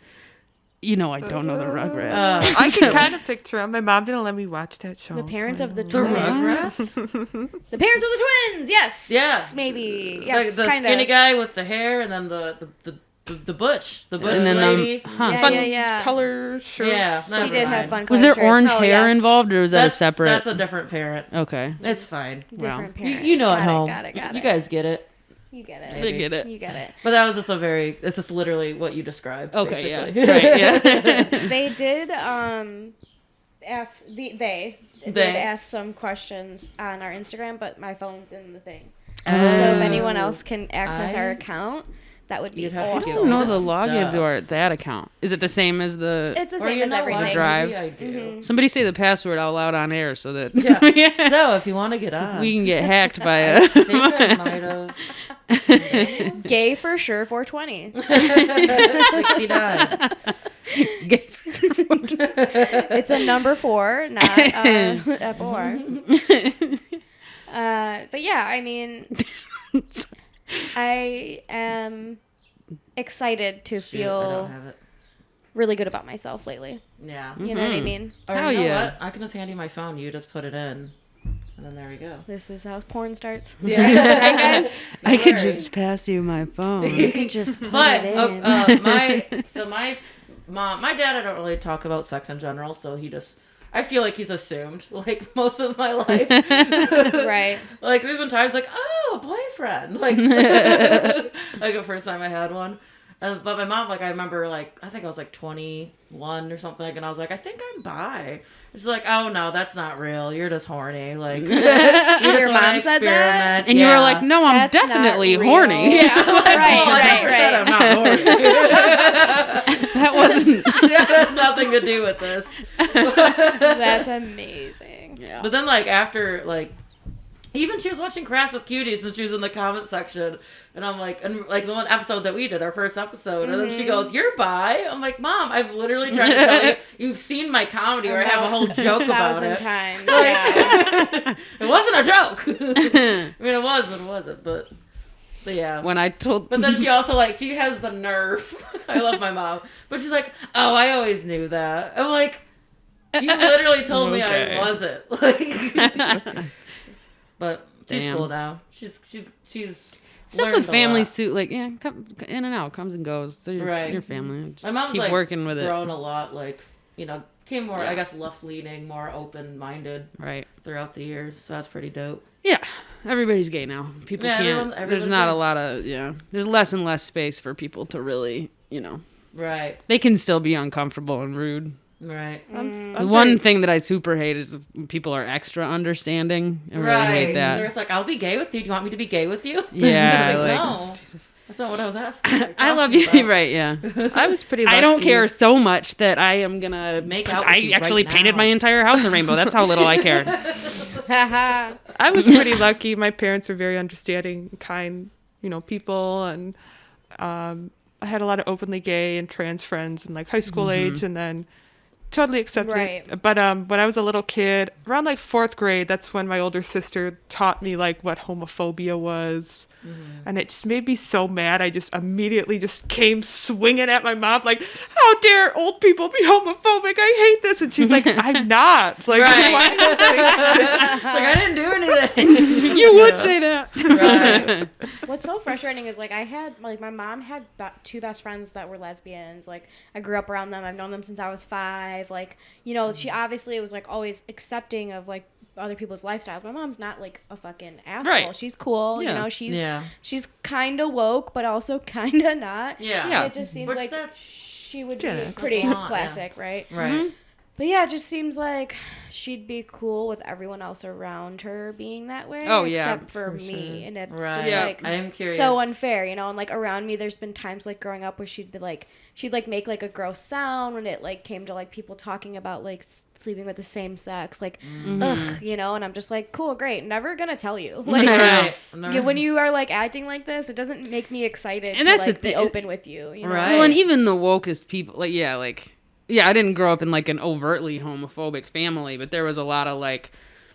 You know I don't know the Rugrats. I can kind of picture them. My mom didn't let me watch that show. The parents of the The twins. Rugrats? The parents of the twins, yes. Yeah. Maybe. Yes, the skinny guy with the hair and then the butch. The butch and then, lady. Yeah. Color shirt. Yeah. She did have fun color Was there shirts. orange hair involved, or was that a separate? That's a different parent. Okay. It's fine. Different parent. You know at home. Got it. You guys get it. You get it. They get it. You get it. But that was just it's just literally what you described. Okay, basically. yeah. Right, yeah. They did ask they did ask some questions on our Instagram, but my phone's in the thing. So if anyone else can access our account, that would be You'd have to awesome. I get don't know the stuff. login to that account. Is it the same as the? It's the Or same you as know what? everything. Drive. Maybe I do. Somebody say the password out loud on air so that Yeah. So if you want to get on, we can get hacked by I a. think I might have. Gay for sure 420. 69. It's a number 4, not F4. But yeah, I mean, I am excited to Shoot, I don't feel have it. really good about myself lately. Yeah. You know what I mean? Or Hell you know yeah. what? I can just hand you my phone. You just put it in. And then there we go. This is how porn starts. Yeah. Right, guys? I could worry. just pass you my phone. You can just put But it in. my mom, my dad, I don't really talk about sex in general, so I feel like he's assumed like most of my life. Right. Like there's been times like, oh, a boyfriend, like like the first time I had one. But my mom, like I remember, like I think I was like 21 or something, and I was like, I think I'm bi. It's like, oh no, that's not real. You're just horny. Like you just Your wanna mom said that? experiment. And you were Yeah. like, no, I'm That's not definitely real. horny. Yeah, like, Right, well, I never said I'm not horny. That wasn't. That has nothing to do with this. That's amazing. Yeah. But then, like, after, like, even she was watching Crash with Cuties and she was in the comment section. And I'm like, and like the one episode that we did, our first episode. And then she goes, you're bi? I'm like, Mom, I've literally tried to tell you. You've seen my comedy where I have a whole joke about 1,000 it. times. Like, Yeah. it wasn't a joke. I mean, it was, but it wasn't. But yeah. When I told. But then she also, like, she has the nerve. I love my mom. But she's like, oh, I always knew that. I'm like, you literally told me Okay. I wasn't. Like, but she's Damn. cool now. She's Stuff learned with a family lot. suit, like, yeah, come in and out, comes and goes. They're your, Right. your family. Just My mom's keep like working with it. grown a lot. Like, you know, came more, I guess, left leaning, more open minded Right. throughout the years. So that's pretty dope. Yeah. Everybody's gay now. People Yeah, can't. everyone's There's not gay. a lot of, there's less and less space for people to really, Right. they can still be uncomfortable and rude. Right. The one thing that I super hate is when people are extra understanding. I really hate They're that. just like, I'll be gay with you. Do you want me to be gay with you? Yeah, It's like, no. That's not what I was asking. I love you. Right, yeah. I was pretty lucky. I don't care so much that I am going to Make out with I you actually right painted now. my entire house a rainbow. That's how little I care. I was pretty lucky. My parents were very understanding, kind, people, and I had a lot of openly gay and trans friends in like high school age, and then totally accepted Right. it. But when I was a little kid, around like 4th grade, that's when my older sister taught me like what homophobia was. And it just made me so mad. I just immediately just came swinging at my mom like, how dare old people be homophobic? I hate this. And she's like, I'm not. Like, Right. why do you think It's like, I didn't do anything. You would say that. Right. What's so frustrating is like I had like my mom had 2 best friends that were lesbians. Like I grew up around them. I've known them since I was 5. Like she obviously was like always accepting of like other people's lifestyles. My mom's not like a fucking asshole. Right. She's cool. Yeah. She's kind of woke, but also kind of not. Yeah. Yeah. It just seems Which like that's- she would Yeah, be that's pretty a lot, classic, right? Right. But yeah, it just seems like she'd be cool with everyone else around her being that way. Oh, yeah, except for me, sure. and it's Right. just Yeah. like I am curious. so unfair, and like around me, there's been times like growing up where she'd make like a gross sound when it like came to like people talking about like sleeping with the same sex, like ugh, and I'm just like, cool, great, never gonna tell you, like. Right. When you are like acting like this, it doesn't make me excited And to that's the like be thing. open with you, you know? Right. Well, and even the wokest people, I didn't grow up in like an overtly homophobic family, but there was a lot of like,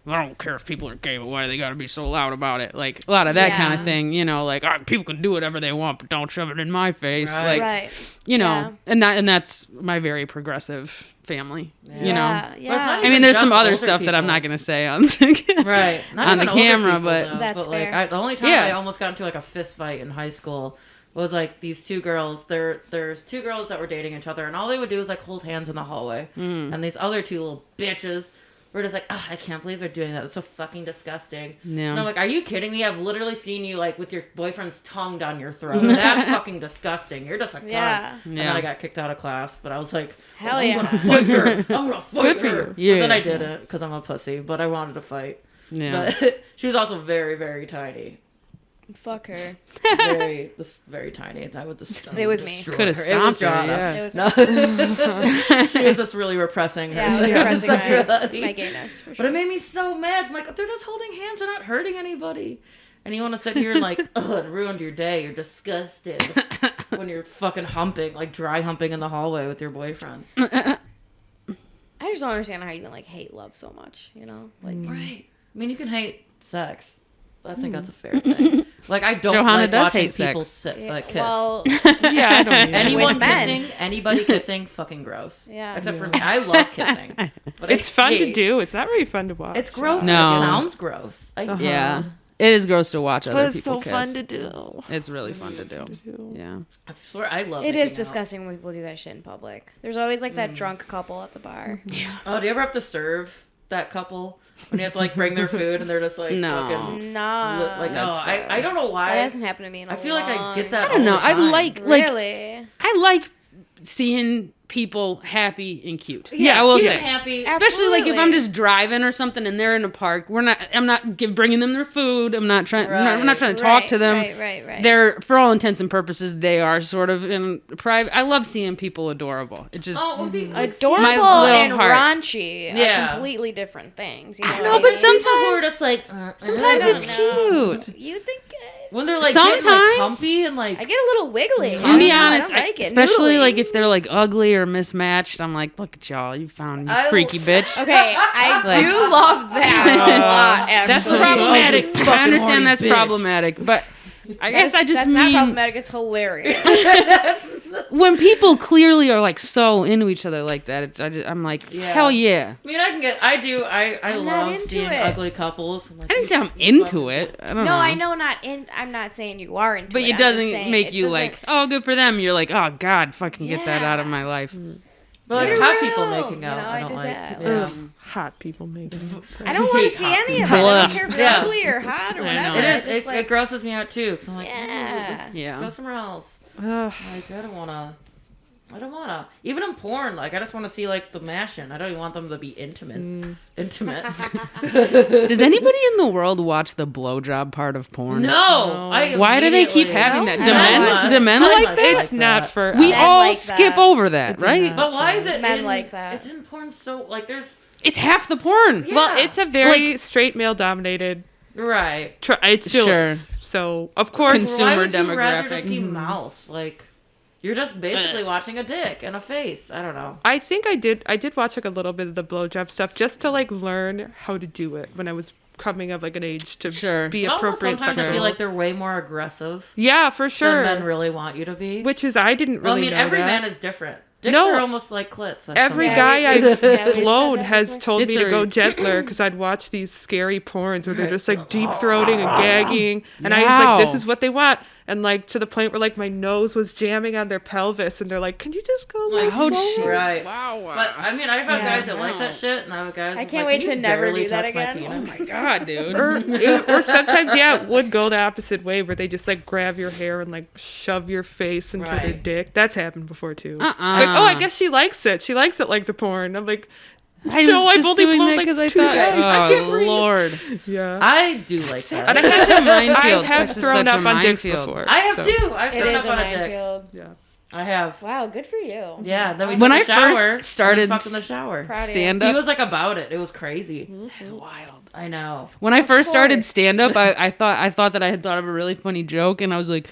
I don't care if people are gay, but why do they got to be so loud about it? Like a lot of that kind of Yeah. thing, like people can do whatever they want, but don't shove it in my face. Right. Like, Right. and that's my very progressive family, Yeah. But it's not Yeah. I mean, even there's some just other older stuff that I'm people. not going to say on the Right. Not on the even older camera, people, but though. That's like fair. the only time Yeah. I almost got into like a fist fight in high school was like these 2 girls. There's 2 girls that were dating each other, and all they would do was like hold hands in the hallway. And these other 2 little bitches were just like, oh, I can't believe they're doing that. That's so fucking disgusting. Yeah. And I'm like, are you kidding me? I've literally seen you like with your boyfriend's tongue down your throat. That's fucking disgusting. You're just a cunt. Yeah. And Yeah. then I got kicked out of class, but I was like, Hell I'm yeah. gonna fight her. I'm gonna fight her. you. But then Yeah. I didn't because I'm a pussy, but I wanted to fight. Yeah. But she was also very, very tiny. Fuck her. very tiny. I would just. It was me. Could have It was stomped her. Johanna. Yeah. It was No. She was just really repressing her. Yeah, I was repressing sexuality. my gayness, for But sure. it made me so mad. I'm like, they're just holding hands. They're not hurting anybody. And you want to sit here and like, ugh, it ruined your day. You're disgusted when you're fucking humping, like dry humping in the hallway with your boyfriend. I just don't understand how you can like hate love so much, you know? Like, Right. I mean, you can hate sex. I think that's a fair thing. Like, I don't Johanna like does watching hate people sex. kiss. well, Yeah, I don't either. Anyone With men. kissing, anybody kissing, fucking gross. Yeah. Except for me. I love kissing. But It's I fun to hate- do. It's not really fun to watch. It's gross. No. It sounds gross. I hate Yeah. those. It is gross to watch other But it's people so kiss. fun to do. It's really fun to do. Yeah. I swear I love it making is out. disgusting when people do that shit in public. There's always like that drunk couple at the bar. Oh, do you ever have to serve that couple when you have to like bring their food and they're just like No. fucking Nah. like That's bad. I don't know why. That hasn't happened to me in a I feel like I get that. I don't know. all the I time. like Really? I like seeing people happy and cute. Yeah, I will cute say. and happy. Especially like if I'm Absolutely. just driving or something and they're in a park, I'm not bringing them their food. I'm not trying to talk to them. Right. They're, for all intents and purposes, they are sort of in private. I love seeing people adorable. It just Oh, when people Adorable My little and heart. raunchy Yeah. are completely different things. You know I what know, but mean? people who are sometimes just like sometimes it's cute. You think when they're like getting like Sometimes- humpy and like I get a little wiggly. And be I don't honest, like it. especially Noodly. like if they're like ugly or mismatched, I'm like, look at y'all, you found you I freaky will- bitch. Okay, I Like- do love that a lot. That's Actually. problematic. Fucking I horny understand that's bitch. problematic, but I guess I just that's not mean problematic. It's hilarious. when people clearly are like so into each other like that, I'm like, Yeah. hell yeah. I mean, I I'm not love into seeing it. ugly couples. I'm like, I didn't say I'm you into fucking- it. I don't No, know. I know I'm not saying you are into But it. it I'm just doesn't saying make it you doesn't- like, oh, good for them. You're like, oh God, fucking get that out of Yeah. my life. But like Get hot around, people making you out, know, I I don't did like. that. Yeah. Hot people making. I don't want hate to see hot any of it. I Blah. don't care if they're Yeah. ugly or hot or I whatever. know. It I is. just, It like, grosses me out too. Cause I'm like, Yeah. Yeah. go somewhere else. Ugh. Like I don't wanna. Even in porn, like I just want to see like the mashing. I don't even want them to be intimate. Intimate. Does anybody in the world watch the blowjob part of porn? No. Why do they keep having that? No, Do men, I do men like that? It's not for We Men all like skip that. over that, right? not. But why is it Men in, like that. It's in porn so like there's It's half the porn. Yeah. Well, it's a very straight male dominated. right. It still Sure. is. So of course, Consumer Why would you rather demographic. just see mouth? Like you're just basically watching a dick and a face. I don't know. I think I did watch like a little bit of the blowjob stuff just to like learn how to do it when I was coming of like an age to Sure. be But also appropriate. sometimes I sexual. feel like they're way more aggressive yeah, for sure. than men really want you to be. Which is I didn't really Well, I mean, know every that. man is different. Dicks No. are almost like clits. Every Yeah, guy we- I've yeah, we've blown said that has before. told me Tits to are- go gentler because I'd watch these scary porns where they're Right. just like deep throating and gagging, and I was like, Wow. "This is what they want," and like to the point where like my nose was jamming on their pelvis, and they're like, "Can you just go like Oh, slower?" shit. Right. Wow. But I mean, I've had Yeah, guys that like that shit, and I have guys. I that's can't like, wait "Can to you never barely do that touch my again." penis?" Oh my God, dude. or sometimes it would go the opposite way where they just like grab your hair and like shove your face into their Right. dick. That's happened before too. Uh-uh. It's like, oh, I guess she likes it. She likes it like the porn. I'm like, I No, was I've just only doing blown, that like, because I 2 thought, days. I can't oh breathe. Lord, yeah. I do like sex that. is such a minefield. I have Sex is thrown such up a on dicks minefield. before. I have so, too. I've It thrown is up a on a dick. minefield. Yeah. I have. Wow, good for you. Yeah. Then we When took a I shower. first started and we fucked in the shower. Proud of you. Stand He up. was like about it. It was crazy. It's wild. I know. When I first started course. stand up, I thought that I had thought of a really funny joke, and I was like,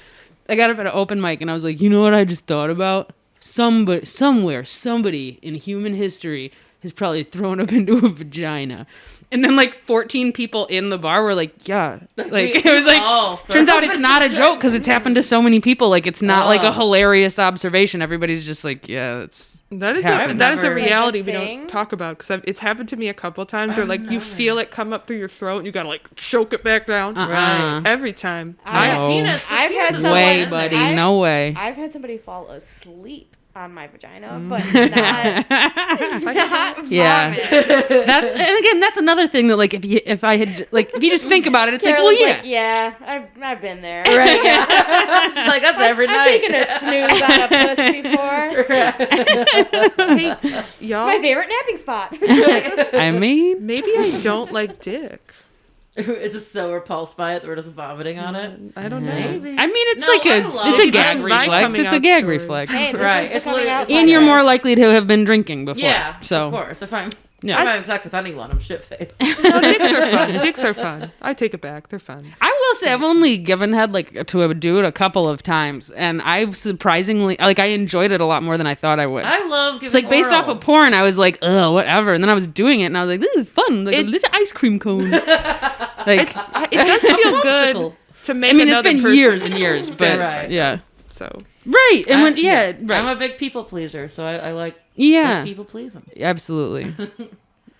I got up at an open mic, and I was like, you know what I just thought about? Somebody in human history has probably thrown up into a vagina. And then like 14 people in the bar were like, yeah. Like it was like, turns out it's not a joke because it's happened to so many people. Like it's not like a hilarious observation. Everybody's just like, yeah, it's That is Happens. that is the Never- reality Like we a don't thing? talk about because it's happened to me a couple times where like you feel it come up through your throat and you gotta like choke it back down Right. every time. No. Penis. I've penis had is someone- way, in there. buddy, no way. I've had somebody fall asleep on my vagina, but not Yeah. vomit. That's another thing that like if you just think about it, it's Carolyn's like, well, yeah. I've been there. Right. Yeah. She's like that's every I've night. taken a snooze on a puss before. Hey, y'all, My favorite napping spot. I mean, maybe I don't like dick. Is it so repulsed by it that we're just vomiting on it? I don't know. Maybe. I mean, it's No, like I a love it's a it. gag That's my reflex. coming It's a out gag story. reflex. Hey, this Right, is the it's coming literally- out it's And side you're of more it. likely to have been drinking before. Yeah, So of course. If I'm yeah. having sex with anyone, I'm shit-faced. No, dicks are fun. Dicks are fun. I take it back. They're fun. I will say I've only given head like to a dude a couple of times, and I've surprisingly like I enjoyed it a lot more than I thought I would. I love giving It's like based off oral. of porn, I was like, ugh, whatever. And then I was doing it, and I was like, this is fun, like a It- little ice cream cone. Like, It does feel good Popsicle. to make I mean, it's another been person years and years, but Right. yeah, So right. And when yeah, I'm right, a big people pleaser, so I like yeah, people pleasing. absolutely,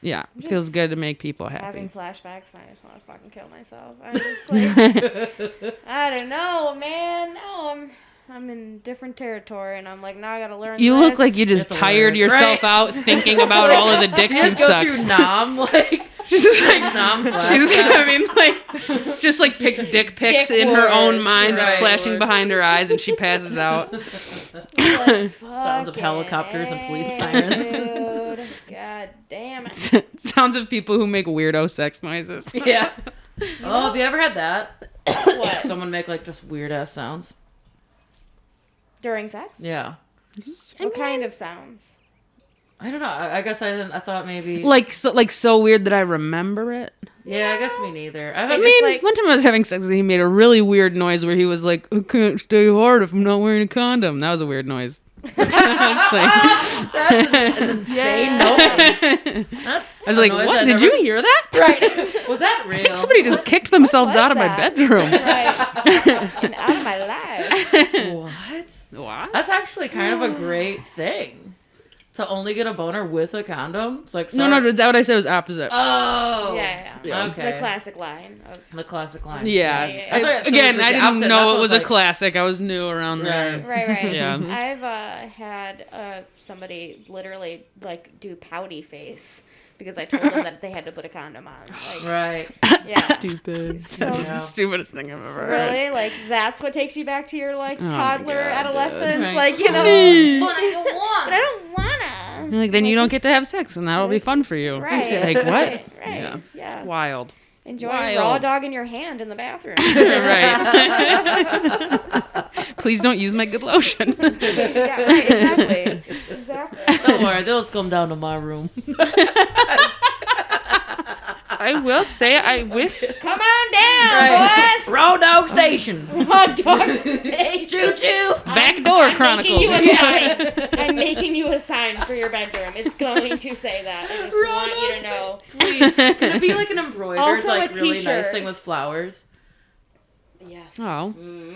yeah. It feels good to make people Having happy. flashbacks, and I just want to fucking kill myself. I'm just like, I don't know, man. No, I'm in different territory, and I'm like, now I gotta learn. You look like you You just have to tired learn. yourself Right. out thinking about all of the dicks You you just go sucked. through nom, like She's just like nom she's flashbacks. I mean like just like pick dick pics Dick in her own wars. mind, just Right. flashing behind her eyes, and she passes out. Sounds of helicopters and police sirens. Dude, god damn it. Sounds of people who make weirdo sex noises. Yeah. Oh, have you ever had that? What? Someone make like just weird ass sounds. During sex? Yeah. What kind of sounds? I don't know. I guess I didn't. I thought maybe. Like so weird that I remember it. Yeah, I guess me neither. I've I had mean, like- one time I was having sex and he made a really weird noise where he was like, I can't stay hard if I'm not wearing a condom. That was a weird noise. I was that's an insane noise. That's I was like, a noise what? I Did never- you hear that? Right. Was that I real? think somebody just kicked themselves was out of my that? bedroom. Right. And out of my life. What? What? That's actually kind of a great thing. To only get a boner with a condom. It's like No, is that what I said was opposite? Oh. Yeah. Okay. The classic line of The clasic line. Yeah. Yeah. I thought- so Again, it's I the didn't opposite. know That's it what was it's a like. classic. I was new around there. Right. Right. Yeah. I've had somebody literally like do pouty face because I told them that they had to put a condom on. Like, Right. yeah. stupid. That's Yeah. the stupidest thing I've ever heard. Really? Like that's what takes you back to your like Oh my toddler God, adolescence? dude. Like, you know. What do you want? But I don't wanna. You're like, then you don't get to have sex, and that'll be fun for you. Right. Like, what? Right. Yeah. Yeah. Wild. Enjoy Wild. raw dog in your hand in the bathroom. Right. Please don't use my good lotion. Yeah, right, exactly. Don't worry, those come down to my room. I will say I wish Come on down, boys. Raw Dog Station. Raw dog station. Choo choo. Backdoor I'm Chronicles. making you a sign. I'm making you a sign for your bedroom. It's going to say that. I just Raw want you dog to know. Please. Could it be like an embroidered, Also like a really nice t-shirt. thing with flowers? Yes. Oh,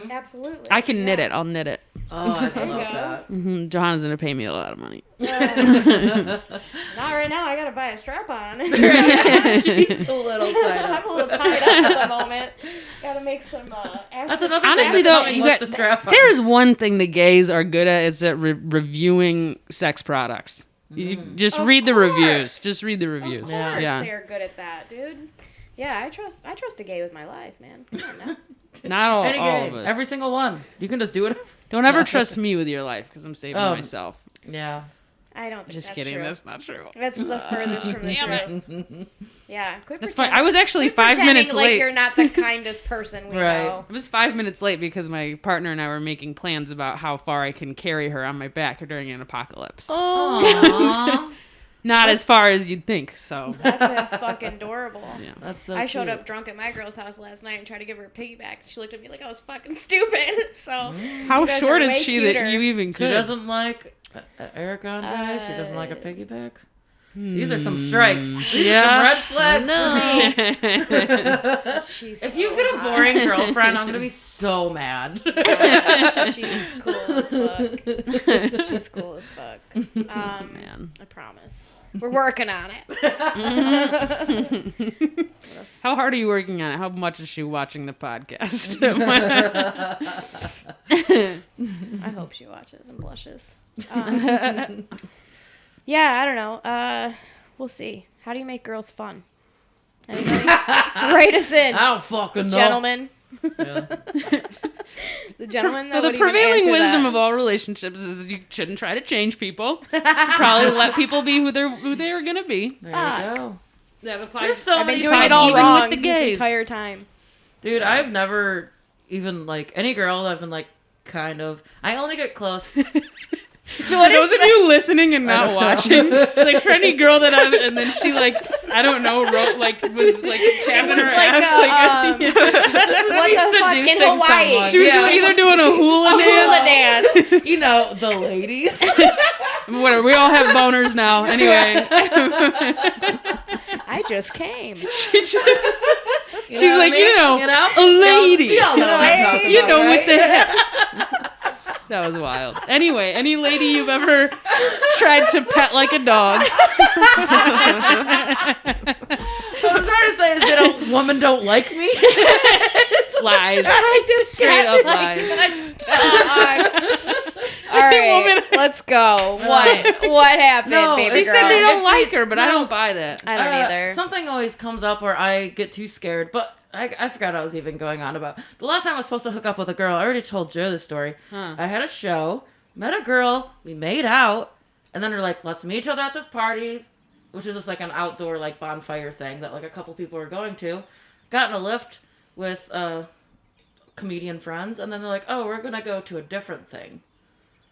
Absolutely. I can knit Yeah. it. I'll knit it. Oh, I love you go. that. Johanna's gonna pay me a lot of money. Not right now. I gotta buy a strap on. She's a little tied I'm up. a little tied up at the moment. Gotta make some. That's another Honestly, thing. though, That's you with got the strap on. there is one thing the gays are good at. It's at reviewing sex products. You just Of read the course. reviews. Just read the Of reviews. course, Yeah. they're good at that, dude. Yeah, I trust a gay with my life, man. Come on now. Not all, Any all game, of us. every single one. You can just do it. Don't ever trust me with your life because I'm saving Oh. myself. Yeah. I don't think Just that's kidding. true. That's not true. That's the furthest from the Damn truth. Yeah, quit That's fine. pretending- I was actually quit 5 pretending minutes like late. you're not the kindest person we Right. know. I was 5 minutes late because my partner and I were making plans about how far I can carry her on my back during an apocalypse. Aww. Not as far as you'd think, so. That's a fucking adorable. Yeah. That's so I showed cute. up drunk at my girl's house last night and tried to give her a piggyback. She looked at me like I was fucking stupid. So How you guys short are is way she cuter. that you even She could? doesn't like Eric Andre. She doesn't like a piggyback. These are some strikes. These are some red flags for me. She's If you so get a hot. boring girlfriend, I'm gonna be so mad. She's cool as fuck. She's cool as fuck. Man. I promise. We're working on it. How hard are you working on it? How much is she watching the podcast? I hope she watches and blushes. Yeah, I don't know. We'll see. How do you make girls fun? Anybody? Write us in, I don't fucking know. gentlemen. Yeah. The gentleman. So the prevailing wisdom of all relationships is you shouldn't try to change people. You should probably let people be who they are gonna be. There you go. That applies. There's so I've been many doing it times all even wrong with the this gays. entire time. Dude, I've never even, like, any girl that I've been, like, kind of... I only get close. For those of you listening and not watching, like for any girl that I've, and then she like, I don't know, wrote like, was like tapping her like ass. what the fuck in seducing Hawaii? someone. She was Yeah. either doing a hula dance. Hula dance. You know, the ladies. Whatever, we all have boners now. Anyway. I just came. She's like, what I mean? a lady. You all know what I'm talking You about, know, right? with the hips. That was wild. Anyway, any lady you've ever tried to pet like a dog. What I'm trying to say is that a woman don't like me. Lies. I just Straight got up lies. All right, let's go. What happened, No, baby She girl? said they don't If like you- her, but I no. don't buy that. I don't either. Something always comes up where I get too scared, but I forgot I was even going on about. The last time I was supposed to hook up with a girl, I already told Joe the story. Huh. I had a show, met a girl, we made out, and then we're like, let's meet each other at this party, which is just like an outdoor like bonfire thing that like a couple people were going to. Got in a lift with comedian friends, and then they're like, oh, we're gonna go to a different thing.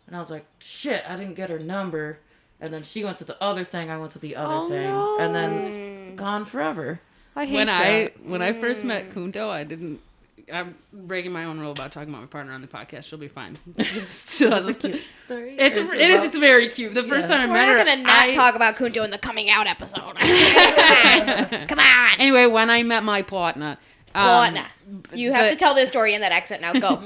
And I was like, shit, I didn't get her number. And then she went to the other thing, I went to the other thing. no. And then gone forever. I hate When I first met Kunto, I'm breaking my own rule about talking about my partner on the podcast. She'll be fine. Still has a cute story. It's very cute. The first time I We're met her, not gonna not talk about Kunto in the coming out episode. Come on. Anyway, when I met my partner, Partner. You have to tell this story in that accent now. Go.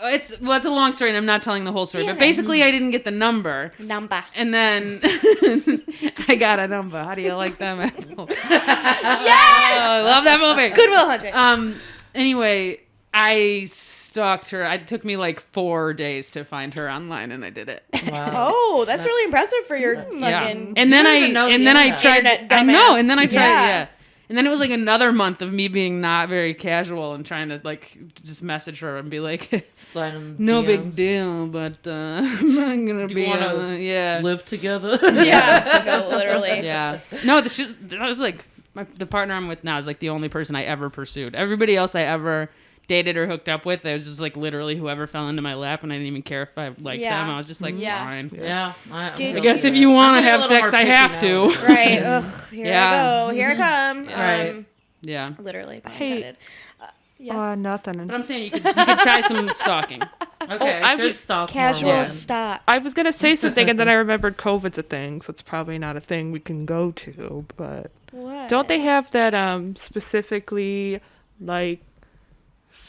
it's a long story, and I'm not telling the whole story. Damn But it. basically, I didn't get the number, Number. and then I got a number. How do you like them apples? Yes! I love that movie. Good Will Hunting. Anyway, I stalked her. It took me like 4 days to find her online, and I did it. Wow. Oh, that's really impressive for your fucking. Yeah. And then don't even know the I internet. tried. Internet I know. dumbass. And then I tried. Yeah. Yeah. And then it was like another month of me being not very casual and trying to like just message her and be like, Slide in no big DMs. deal, but I'm not gonna Do be you wanna yeah. live together? Yeah, no, literally. Yeah. No, that was like the partner I'm with now is like the only person I ever pursued. Everybody else I ever dated or hooked up with, it was just like literally whoever fell into my lap, and I didn't even care if I liked Yeah. them. I was just like, Yeah. fine. Yeah. Dude, I guess if you want to have sex, I have to. Right. Ugh, here Yeah. I go. Here I come. Right. Yeah. Literally. Pun Hey. intended. Yes. nothing. But I'm saying you could try some stalking. Okay, Oh, I I'm should just stalk Casual more women. stop. I was gonna say something, and then I remembered COVID's a thing, so it's probably not a thing we can go to. But What? don't they have that specifically like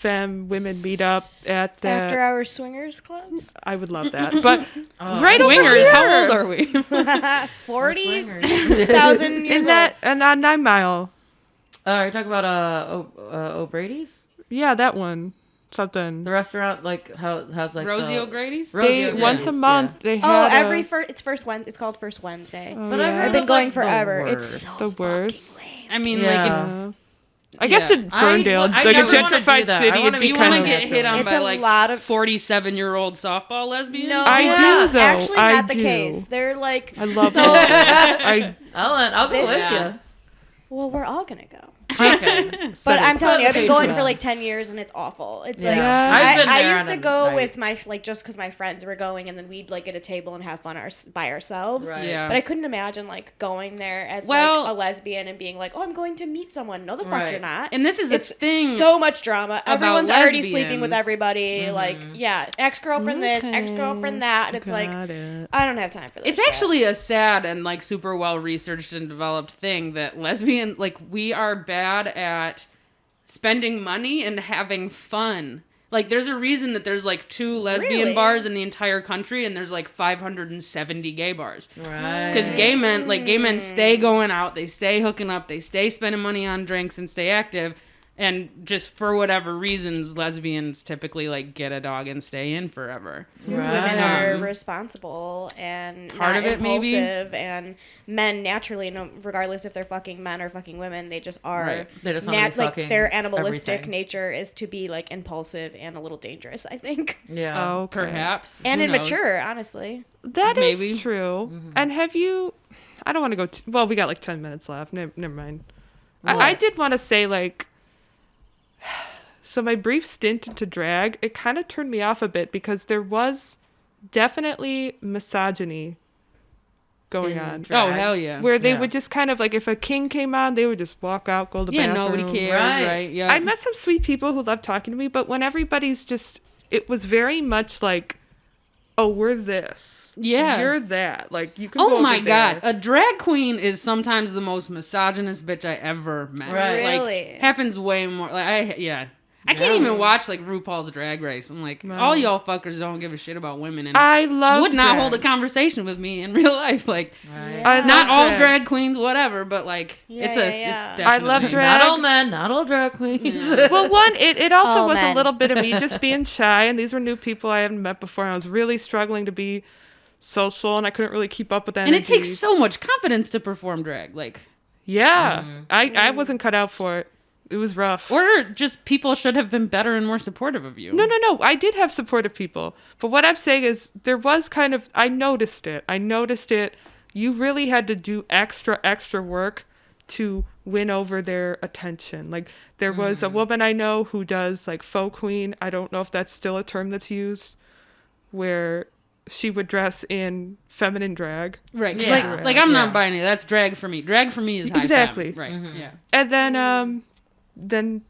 women meet up at the? After Hour Swingers Clubs? I would love that. But Oh, right over Swingers, here. how old are we? 40,000 Swingers. years Is that on 9 Mile? Are you talking about O'Brady's? Yeah, that one. Something. The restaurant, like how it has like Rosie the, O'Grady's? Rosie They, O'Grady's, once a month they old? have. Oh, every it's called First Wednesday. Oh, But yeah. I heard I've been that's, going like, forever. the It's worst. so the worst. fucking lame. I mean, Yeah. I guess Yeah. in Ferndale, I like a never wanna do gentrified that. I city, wanna it'd be be you kind want of. to get hit on It's by a like lot of 47-year-old softball lesbians? No, I do, that's though. actually I not the do. case. They're like, I love so, that. Ellen, I'll go This- with Yeah. you. well, we're all gonna go. Okay. But I'm telling you, I've been going for Yeah. like 10 years and it's awful. It's Yeah. like, Yeah. I've been I there used on to a go night. with my, like, just because my friends were going and then we'd like get a table and have fun by ourselves. Right. Yeah. But I couldn't imagine like going there as Well- like a lesbian and being like, oh, I'm going to meet someone. No, the fuck Right. you're not. And this is It's the thing. so much drama. Everyone's already sleeping with lesbians. everybody. Like, yeah, ex-girlfriend this, Okay. ex-girlfriend that. And it's like, Got it. I don't have time for this It's shit. actually a sad and like super well researched and developed thing that lesbian, like, we are bad at spending money and having fun. Like, there's a reason that there's like 2 lesbian Really? bars in the entire country and there's like 570 gay bars. Right. Because gay men stay going out, they stay hooking up, they stay spending money on drinks and stay active. And just for whatever reasons, lesbians typically like get a dog and stay in forever. Because women are responsible and Part not of it, maybe. impulsive, and men naturally, no, regardless if they're fucking men or fucking women, they just are. Right. They just wanna be like fucking their animalistic everything. nature is to be like impulsive and a little dangerous, I think, Yeah. Oh, okay. Perhaps. and Who knows? immature, honestly. That is Maybe. true. And have you I don't want to go. Well, we got like 10 minutes left. Never mind. I did want to say, like, so my brief stint into drag, it kind of turned me off a bit because there was definitely misogyny going on. drag. Oh, hell yeah. Where they Yeah. would just kind of, like, if a king came on, they would just walk out, go to the Yeah, bathroom. nobody cares, right? Yeah. I met some sweet people who loved talking to me, but when everybody's just, it was very much like, oh, we're this. Yeah. You're that. Like, you can go Oh over my there. god, a drag queen is sometimes the most misogynist bitch I ever met. Right. Really? Like, happens way more. Like, I can't even watch like RuPaul's Drag Race. I'm like, No. all y'all fuckers don't give a shit about women, and I love would not drag. hold a conversation with me in real life. Like, I not love all drag queens, whatever, but like, Yeah, it's yeah. it's I love definitely- drag. Not all men, not all drag queens. Well, one, it also All was a men. little bit of me just being shy, and these were new people I hadn't met before, and I was really struggling to be social, and I couldn't really keep up with that. And it takes so much confidence to perform drag, like, Yeah, I wasn't cut out for it. It was rough. or just people should have been better and more supportive of you. No. I did have supportive people. But what I'm saying is there was kind of, I noticed it. You really had to do extra work to win over their attention. Like, there was a woman I know who does, like, faux queen. I don't know if that's still a term that's used, where she would dress in feminine drag. Right, 'cause Yeah. like I'm Yeah. not buying it. That's drag for me. Drag for me is high Exactly. femme. Right. Yeah. And then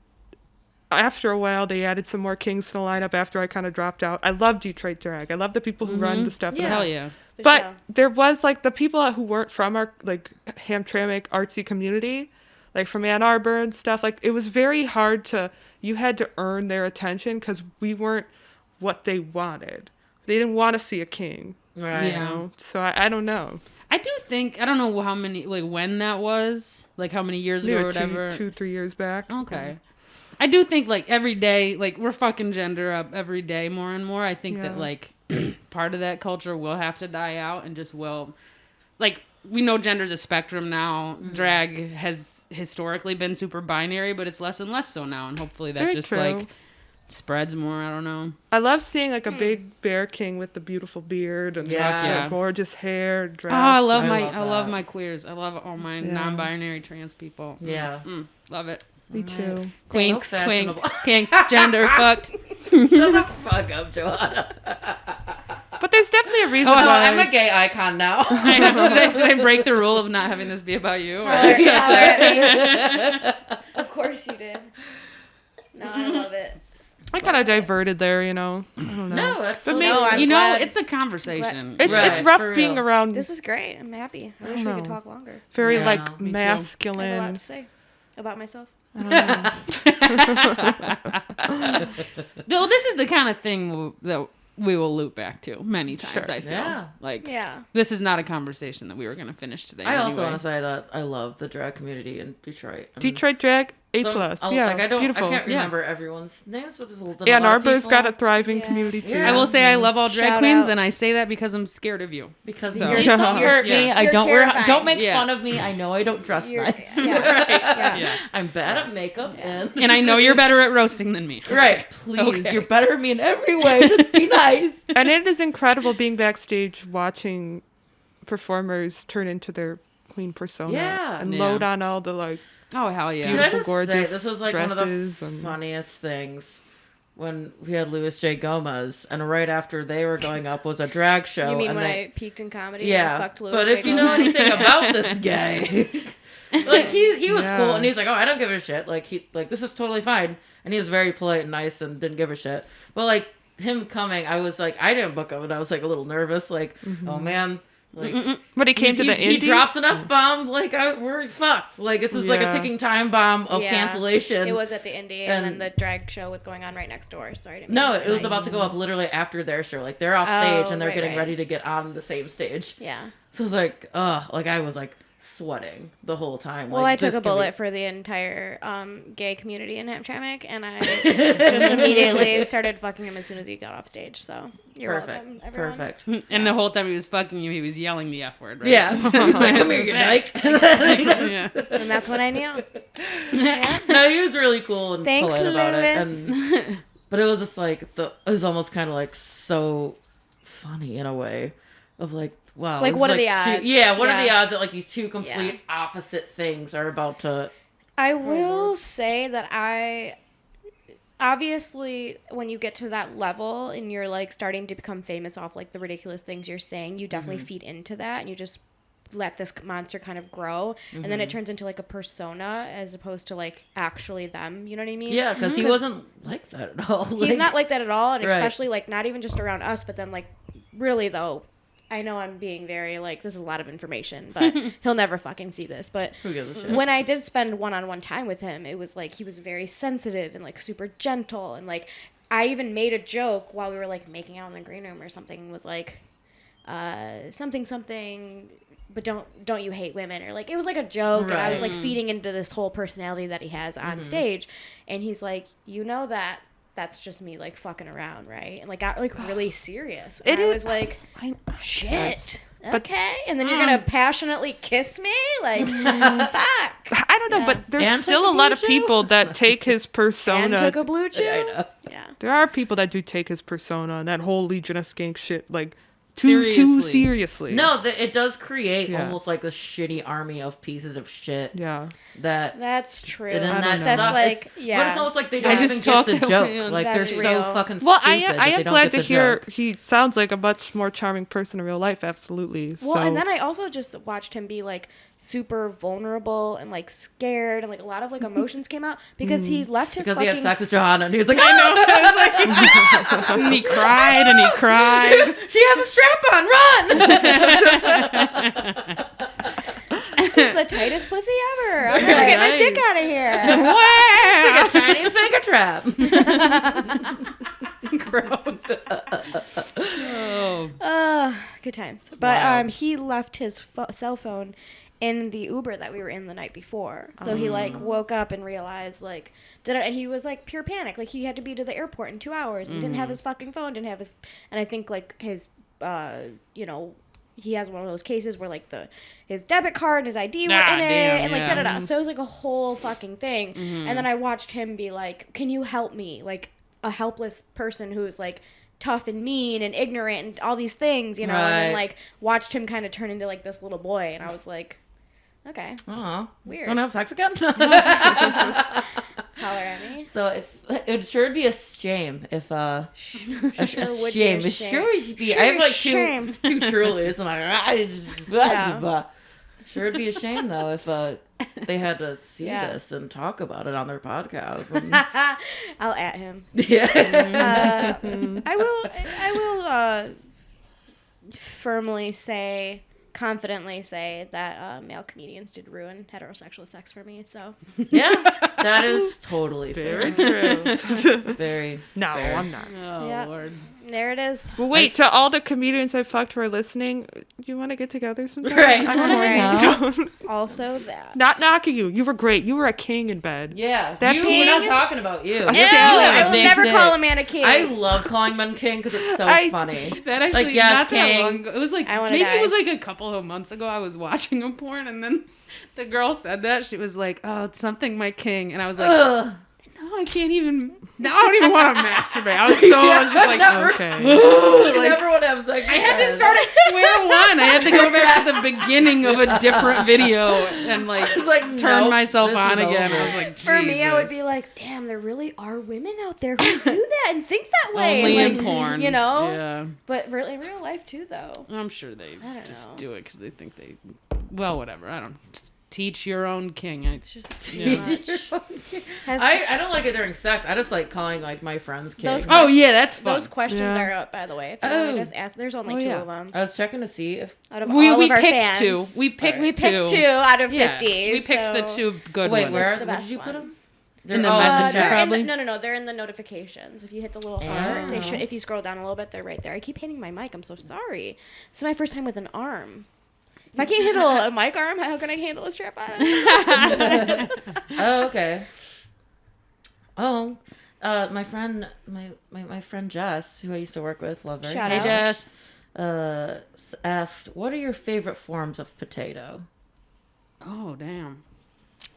after a while, they added some more kings to the lineup after I kind of dropped out. I love Detroit drag. I love the people who run the stuff. Yeah. Hell yeah. For But sure. there was, like, the people who weren't from our, like, Hamtramck artsy community, like from Ann Arbor and stuff. Like, it was very hard you had to earn their attention because we weren't what they wanted. They didn't want to see a king, Right. you know? So I don't know. I do think I don't know how many like when that was, like how many years ago Maybe or whatever. 2-3 years back. Okay. I do think like every day, like we're fucking gender up every day more and more. I think that Yeah. like part of that culture will have to die out and just will, like we know gender's a spectrum now. Drag has historically been super binary, but it's less and less so now, and hopefully that Very just true. like spreads more. I don't know. I love seeing, like, a big bear king with the beautiful beard and Yes. gorgeous hair, dress. Oh, I love that. my queers. I love all my Yeah. non-binary trans people. Yeah. Love it. Me too. Queens, So swing, fashionable. kinks, gender, fuck. Shut the fuck up, Johanna. But there's definitely a reason Oh, why. I'm a gay icon now. I know. Did I break the rule of not having this be about you? Or- Of course you did. No, I love it. I kind of diverted there, you know. I don't know. No, that's But so maybe- No, I'm you know, glad- it's a conversation. It's Right, it's rough for being real. around This is great. I'm happy. I wish we don't could know. talk longer. very Yeah, like me too. I have a lot masculine. to say about myself. Though this is the kind of thing that we will loop back to many times. Sure. I feel Yeah. like Yeah. this is not a conversation that we were going to finish today. I also anyway. want to say that I love the drag community in Detroit. And Detroit drag A+. some- Yeah, like I beautiful. can't Yeah. remember everyone's names, but there's a little. Ann Arbor's got a it thriving Yeah. community too. Yeah. I will say I love all drag Shout queens, out. and I say that because I'm scared of you. because So- you You're- hurt me. yeah. I You're don't terrifying. don't make Yeah. fun of me. I know I don't dress You're- nice. yeah. Yeah. I'm bad at makeup and And I know you're better at roasting than me. right. Please, Okay. you're better than me in every way. Just be nice. And it is incredible being backstage watching performers turn into their queen persona Yeah. and Yeah. load on all the like Oh hell yeah! Can I Beautiful, just gorgeous say, this was like one of the dresses and- funniest things when we had Louis J. Gomez, and right after they were going up was a drag show. You mean and when they, I peaked in comedy? yeah, And fucked Louis but J. if you know Gomez? anything about this guy, like he was Yeah. cool, and he's like, oh, I don't give a shit. Like this is totally fine, and he was very polite and nice and didn't give a shit. But like him coming, I was like, I didn't book him, and I was like a little nervous, like, oh man. Like But he came to the he indie. dropped an F-bomb, like we're fucked. Like it's just like a Yeah. ticking time bomb of Yeah. cancellation. It was at the indie, and then And- the drag show was going on right next door. Sorry, I didn't No, mean it to- was about to go up literally after their show. Like they're off stage Oh, and they're right, getting right. ready to get on the same stage. Yeah. So it was like I was like sweating the whole time. Well, like, I took this a could be- bullet for the entire gay community in Hamtramck, and I just immediately started fucking him as soon as he got off stage. So you're welcome, everyone. Perfect. And the whole time he was fucking you, he was yelling the F word, right? Yeah. He's like, come here, you dyke. Yeah. And that's when I knew. No, he was really cool and Thanks, polite about it. Louis. And, but it was just like it was almost kind of like so funny in a way of like wow. Like, this what is are the odds? What are the Yeah. odds that like these two complete opposite things are about to... I will say that obviously, when you get to that level and you're like starting to become famous off like the ridiculous things you're saying, you definitely feed into that and you just let this monster kind of grow, and then it turns into like a persona as opposed to like actually them. You know what I mean? Yeah, because he wasn't like that at all. He's not like that at all, and Right. especially like not even just around us, but then like really though. I know I'm being very like, this is a lot of information, but he'll never fucking see this. But Who gives a shit? when I did spend one-on-one time with him, it was like he was very sensitive and like super gentle, and like I even made a joke while we were like making out in the green room or something, was like something, but don't you hate women, or like it was like a joke, and I was like feeding into this whole personality that he has on stage, and he's like, you know that's just me like fucking around, right? And like got like really serious. And I was like, shit. Okay. And then you're gonna passionately kiss me? Like, fuck. I don't know, but there's And still took a a lot of blue people that take his And persona. took a blue chew. I know. Yeah. There are people that do take his persona and that whole Legion of Skank shit like too Seriously. seriously. No, it does create Yeah. almost like this shitty army of pieces of shit. Yeah. That's true. And then I don't that know. That's sucks. like, yeah. But it's almost like they I don't even just get talk the that joke. way on- Like they're That's so real. fucking Well, stupid I that they am don't glad get to the hear joke. he sounds like a much more charming person in real life. Absolutely. Well, so, and then I also just watched him be like super vulnerable and like scared, and like a lot of like emotions came out because he left his Because he fucking had sex with Johanna and he was like, I know. And he cried and he cried. she has a strap on, run! This is the tightest pussy ever. I'm gonna get my dick out of here. Wow. Like a Chinese finger trap. Gross. Oh. Good times. But he left his cell phone in the Uber that we were in the night before. So he like woke up and realized like and he was like pure panic. Like he had to be to the airport in 2 hours and didn't have his fucking phone, and I think like his he has one of those cases where like his debit card and his ID were in it, and like da-da-da. So it was like a whole fucking thing. And then I watched him be like, can you help me? Like a helpless person who's like tough and mean and ignorant and all these things, you know, and then like watched him kind of turn into like this little boy, and I was like, okay, weird. Want to have sex again? Holler at me. So it sure be a shame if a shame. It sure would be. I have like two Trulies and sure it'd be a shame though if they had to see this and talk about it on their podcast. And... I'll at him. Yeah. I will confidently say that male comedians did ruin heterosexual sex for me. So Yeah, that is totally Very fair. true. Very. No, fair. I'm not. Oh, Yeah. Lord. there it is. But wait, to all the comedians I fucked who are listening, you want to get together sometime? Right. I'm horny. Also that. Not knocking you. You were great. You were a king in bed. Yeah. That We're not king- talking about you. A Ew, king. I will big never dick. call a man a king. I love calling men king because it's so funny. That actually Like, yes, not that king. long ago. It was like I wanna maybe die. it was like a couple of months ago. I was watching a porn, and then the girl said that she was like, "Oh, it's something my king," and I was like, Ugh. "No, I can't even. No, I don't even want to masturbate." I was just like, never- Okay. I never want to have sex. I had to start at square one. I had to go back to the beginning of a different video and like, It's like turn nope, myself this on is again. over. I was like, For me, I would Jesus. be like, damn, there really are women out there who do that and think that way. Only and, in like, porn, you know? Yeah, But really, in real life too, though. I'm sure they I don't just know. do it because they think they. Well, whatever. I don't. Just teach your own king. It's just too Yeah. much. Has- I don't like it during sex. I just like calling like my friends king. Those- Oh yeah, that's fun. Those questions Yeah. are up, by the way. If you want to just ask, there's only two yeah. of them. I was checking to see if. Out of we all of our picked fans. two. We picked We two. picked two out of Yeah, 50. we picked the so- two good Wait, ones. where the did best you put them? ones. In the messenger, they're probably. No, they're in the notifications. If you hit the little heart, they should. If you scroll down a little bit, they're right there. I keep hitting my mic. I'm so sorry. This is my first time with an arm. If I can't handle a mic arm, how can I handle a strap on? Oh, okay. Oh, my friend, my friend Jess, who I used to work with, love her. Shout Hey out. Jess. Asks, what are your favorite forms of potato? Oh damn.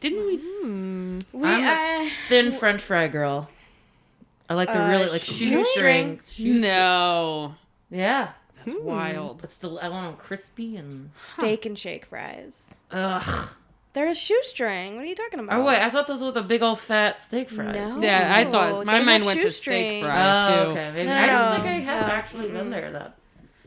Didn't we? We, I'm a thin French fry girl. I like the really like shoestring. No. Yeah. That's wild. I want them crispy and... Steak and shake fries. Ugh. They're a shoestring. What are you talking about? Oh, wait. I thought those were the big old fat steak fries. No. Yeah, I thought my they mind have went to shoestring. steak fry too. Oh, okay. Maybe. No, I don't no, think I have no. actually been there. That.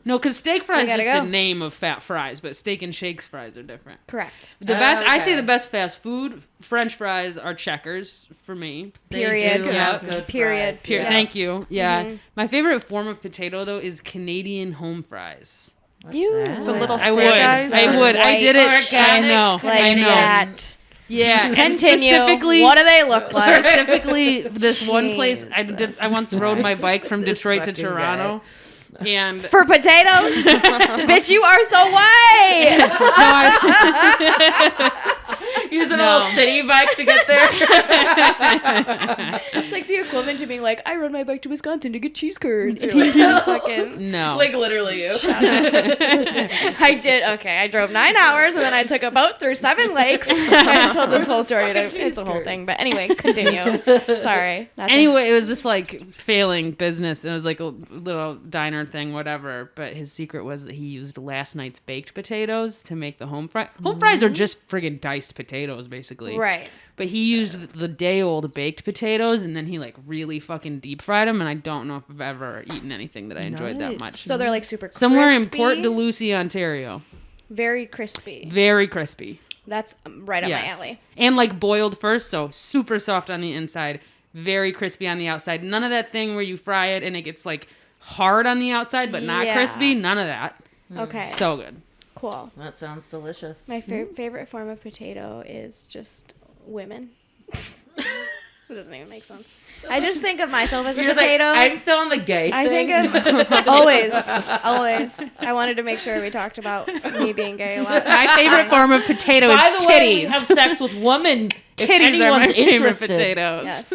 No, because steak fries is gotta just go. the name of fat fries, but steak and shakes fries are different. Correct. The best, I say okay. the best fast food French fries are Checkers for me. Period. They do have good Period. fries. Period. Yes. Thank you. Yeah, Mhm. my favorite form of potato though is Canadian home fries. What's You that? The little I would. guys I would. I did it. I Organic, know. Like I know. that. Yeah. and Continue. Specifically, What do they look like? specifically this one place I Jesus. did. I once rode my bike from This Detroit to fucking Toronto, and For potatoes? Bitch, you are so white. Using a little city bike to get there. It's like the equivalent to being like, I rode my bike to Wisconsin to get cheese curds. You're like, fucking... no. Like literally you. I did. Okay, I drove 9 hours and then I took a boat through 7 lakes. I told this whole story. It's the whole thing. But anyway, continue. Sorry. Anyway, it was this like failing business. It was like a little diner thing, whatever. But his secret was that he used last night's baked potatoes to make the home fry. Home fries are just friggin' diced potatoes, basically. Right. But he used the day old baked potatoes, and then he like really fucking deep fried them. And I don't know if I've ever eaten anything that I enjoyed that much. So they're like super crispy. Somewhere in Port de Lucie, Ontario. Very crispy. Very crispy. That's right up my Yes. alley. And like boiled first, so super soft on the inside, very crispy on the outside. None of that thing where you fry it and it gets like hard on the outside but not Yeah. crispy. None of that. Okay. So good. Cool. That sounds delicious. My favorite form of potato is just women. It doesn't even make sense. I just think of myself as a You're just like, potato. I'm still on the gay I thing. think of always. I wanted to make sure we talked about me being gay a lot. My favorite form of potato By is the way, we titties. have sex with women. If Titties are my anyone's favorite interested. potatoes. Yes.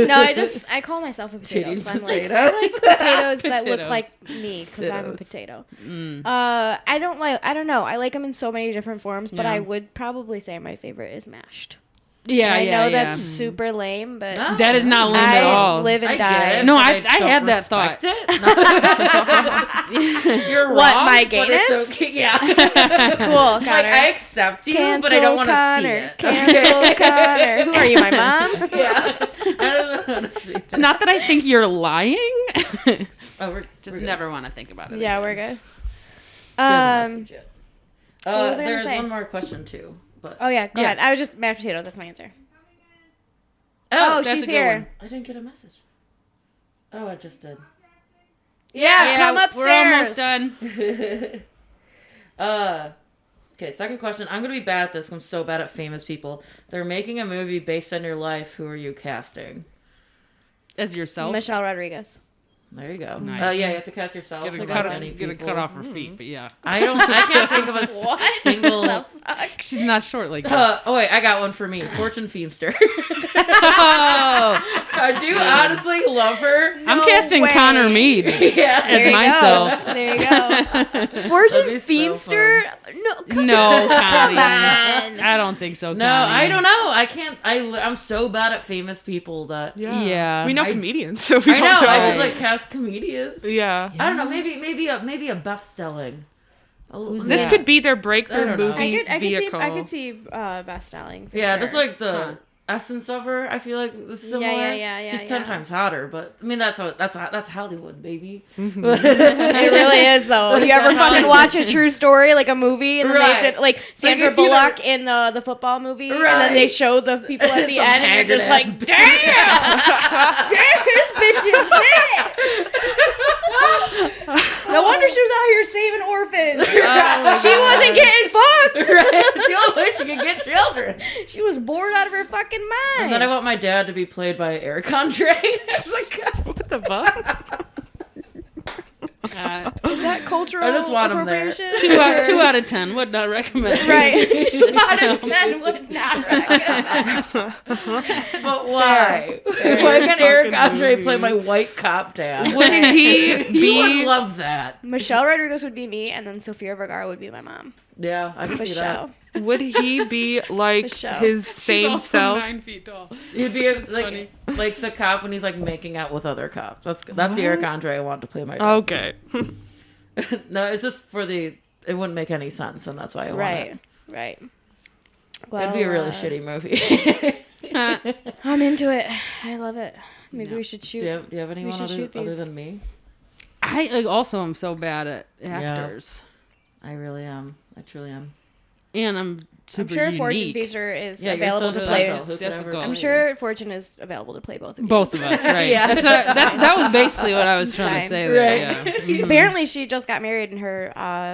No, I call myself a potato. Titties So I'm like, potatoes. I like potatoes that look Potatoes. like me because I'm a Potatoes. potato. Mm. I don't know. I like them in so many different forms, but Yeah. I would probably say my favorite is mashed. Yeah, I yeah, know yeah. that's super lame, but No. That is not lame at all. I live and I die. get it, No, but I don't had that thought. respect it. You're wrong. What, my but it's gayness? okay. Yeah. Cool, Connor. Like I accept you, but I don't want to see it. Cancel Connor. Who are you, my mom? Yeah. I don't want to see it. It's not that I think you're lying. Oh, we're Just good. never want to think about it. Yeah, again. we're good. She hasn't messaged yet. what was I gonna There's say? one more question too, but Oh yeah, go Yeah. ahead. I was just mashed potatoes. That's my answer. oh, that's she's a good here. one. I didn't get a message. Oh, I just did. Yeah, come upstairs. We're almost done. Okay, second question. I'm gonna be bad at this. I'm so bad at famous people. They're making a movie based on your life. Who are you casting? As yourself. Michelle Rodriguez. There you go. Nice. Yeah, you have to cast yourself. Get a like cut, many get a people. cut off her feet, but yeah. I can't think of a single. She's not short like that. Oh wait, I got one for me. Fortune Feemster. Oh, I do honestly love her. I'm No casting way. Connor Meade Yeah. as There you myself. go. There you go. Fortune be so Feemster? No, come No, on. Connie. Come on. I don't think so, No, Connie. I don't know. I can't. I'm so bad at famous people that. Yeah. We know I- comedians, so we I know. don't know. I could like cast comedians. Yeah. I don't know. Maybe a Beth Stelling. Who's This that? could be their I breakthrough don't know. movie I vehicle. could see Best Styling. For Yeah, sure. just like the Huh. essence of her. I feel like is similar. yeah, She's 10 yeah. times hotter, but I mean that's Hollywood, baby. It really is though. You ever fucking watch a true story, like a movie, and then Right. they did like Sandra you see Bullock that- in the football movie, and then they Right. show the people at the Some end, and you're just haggard-ass like, damn, this bitch is it. No wonder she was out here saving orphans. She wasn't getting fucked. The only way she could get children. She was bored out of her fucking mind. And then I want my dad to be played by Eric Andre. What the fuck? Is that cultural I just want him there. appropriation? 2 out of 10 would not recommend. Right. 2 out of 10 would not recommend. But why? Why can Eric Andre play my white cop dad? Would he He would be? love that. Michelle Rodriguez would be me, and then Sofia Vergara would be my mom. Yeah, I can For see that. show. Would he be like The show. his She's same also self? 9 feet tall. He'd be funny. like the cop when he's like making out with other cops. That's the Eric Andre I want to play my dad. Okay. No, it's just for the. It wouldn't make any sense, and that's why I want it. Right. Well, it'd be a really shitty movie. I'm into it. I love it. Maybe we should shoot. Do you have anyone other than me? I also am so bad at actors. Yeah, I really am. I truly am. And I'm sure unique. Fortune Feature is you're available so to play. special. Who could ever Difficult. I'm sure Fortune is available to play both of you. Both of us, right? Yeah. That's what that was basically what I was trying to say. Right. There, yeah. Apparently, she just got married, and her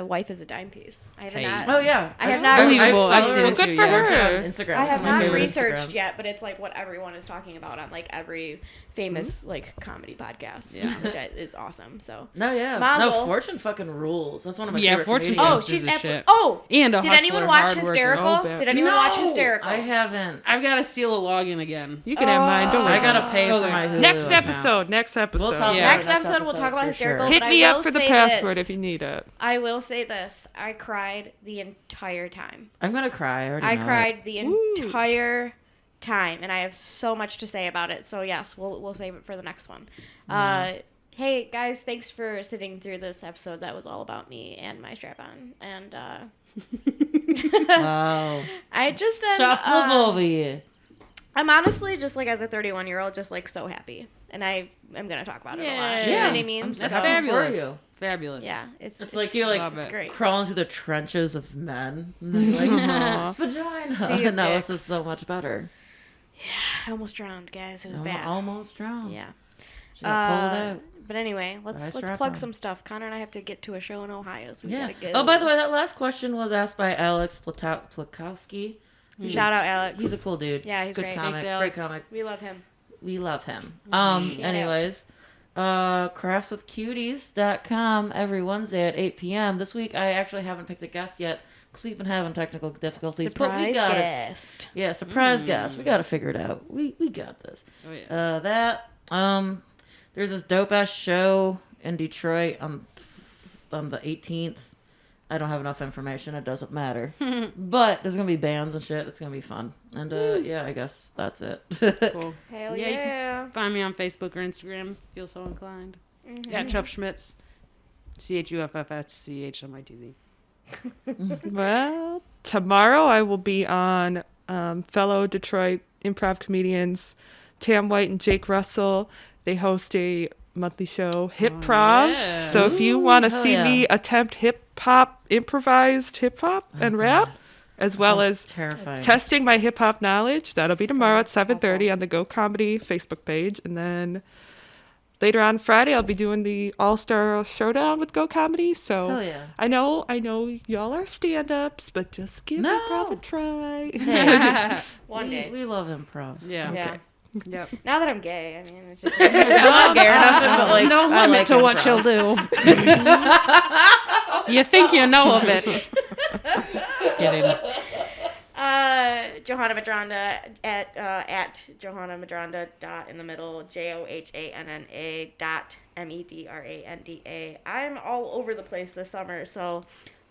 wife is a dime piece. I have Hey. not. Oh yeah, I have not. Believable. I've follow seen her it Good too, for yeah. her. on Instagram. I It's have one of my not favorite researched Instagrams. yet, but it's like what everyone is talking about on like every famous like comedy podcast, Yeah. which is awesome. So No, yeah, Mazel. no. Fortune fucking rules. That's one of my Yeah, favorite Fortune comedians. oh, Gangsters she's is absolutely. shit. Oh, And a did hustler, anyone watch hard worker. Hysterical? Oh, bad. Did anyone watch Hysterical? I haven't. I've got to steal a login again. You can have mine. Don't worry. I gotta pay for my Hulu Next account. episode. Next episode. We'll talk Yeah. about Next it episode, we'll talk about for Hysterical. sure. Hit but I me will up for the say password this. if you need it. I will say this: I cried the entire time. I'm gonna cry. I already I know cried the Woo. entire time, and I have so much to say about it. So yes, we'll save it for the next one. Hey guys, thanks for sitting through this episode. That was all about me and my strap-on, and It. Wow. I just am. Chop love over you. I'm honestly just like as a 31-year-old, just like so happy, and I am gonna talk about it a lot. Yeah. You know what I mean? I'm That's happy fabulous. for you. Fabulous. Yeah, it's like you're like Love it's it. great. crawling through the trenches of men. And they're like, Aw. vagina. Sea of No, this dicks. is so much better. I almost drowned, guys. It was I'm bad. almost drowned. Yeah. She got pulled out. But anyway, By let's strap plug on. some stuff. Connor and I have to get to a show in Ohio, so we Yeah. gotta go. Oh, by the way, that last question was asked by Alex Plakowski. Shout out Alex. He's a cool dude. Yeah, he's Good great. comic. Thanks, Great Alex. comic. We love him. We love him. Shout Anyways, craftswithcuties.com every Wednesday at 8 p.m. This week, I actually haven't picked a guest yet because we've been having technical difficulties. but we Surprise got guest. Yeah, surprise guest. We got to figure it out. We got this. Oh, yeah. There's this dope ass show in Detroit on the 18th. I don't have enough information. It doesn't matter. But there's gonna be bands and shit. It's gonna be fun. And yeah, I guess that's it. Cool. Hell Yeah, you yeah. Find me on Facebook or Instagram. Feel so inclined. At Chuff Schmitz. CHUFFSCHMITZ. Well, tomorrow I will be on fellow Detroit improv comedians Tam White and Jake Russell. They host a monthly show, Hip Prov. yeah. So if you want to hell see yeah. me attempt improvised hip hop and rap, as well Sounds as terrifying. testing my hip hop knowledge, that'll be tomorrow at 7:30 on the Go Comedy Facebook page. And then later on Friday, I'll be doing the All-Star Showdown with Go Comedy. So Hell yeah. I know y'all are stand-ups, but just give No. improv a try. Hey, One day. we love improv. Yeah. Yeah. Yep. Now that I'm gay, I mean, it's just. I'm not gay or nothing, but like no I limit like to what improv. she'll do. You think you know a bitch. Just kidding. Johanna Medranda at Johanna Medranda dot in the middle JOHANNA dot MEDRANDA. I'm all over the place this summer, so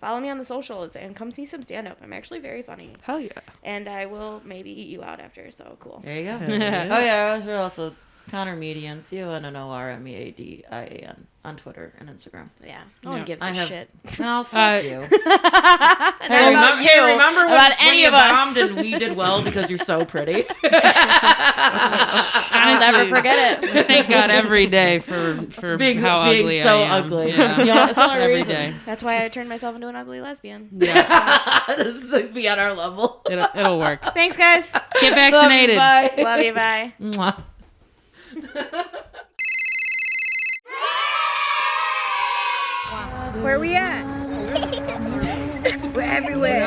follow me on the socials and come see some stand up. I'm actually very funny, Hell yeah. and I will maybe eat you out after. So cool. There you go. Yeah. Oh yeah, I was also Connor Median, CONNORMEADIAN on Twitter and Instagram. Yeah, no one Yeah. gives I a have- shit. No, fuck you. Not about you. remember when, about when any you of us. bombed and we did well because you're so pretty? I'll never forget it. Thank God every day for being how being ugly so I am. ugly. Yeah. Yeah, that's the only Every reason. day. That's why I turned myself into an ugly lesbian. Yeah. This is like beyond our level. It'll work. Thanks, guys. Get vaccinated. Bye. Love you. Bye. Mwah. Where we at? We're everywhere.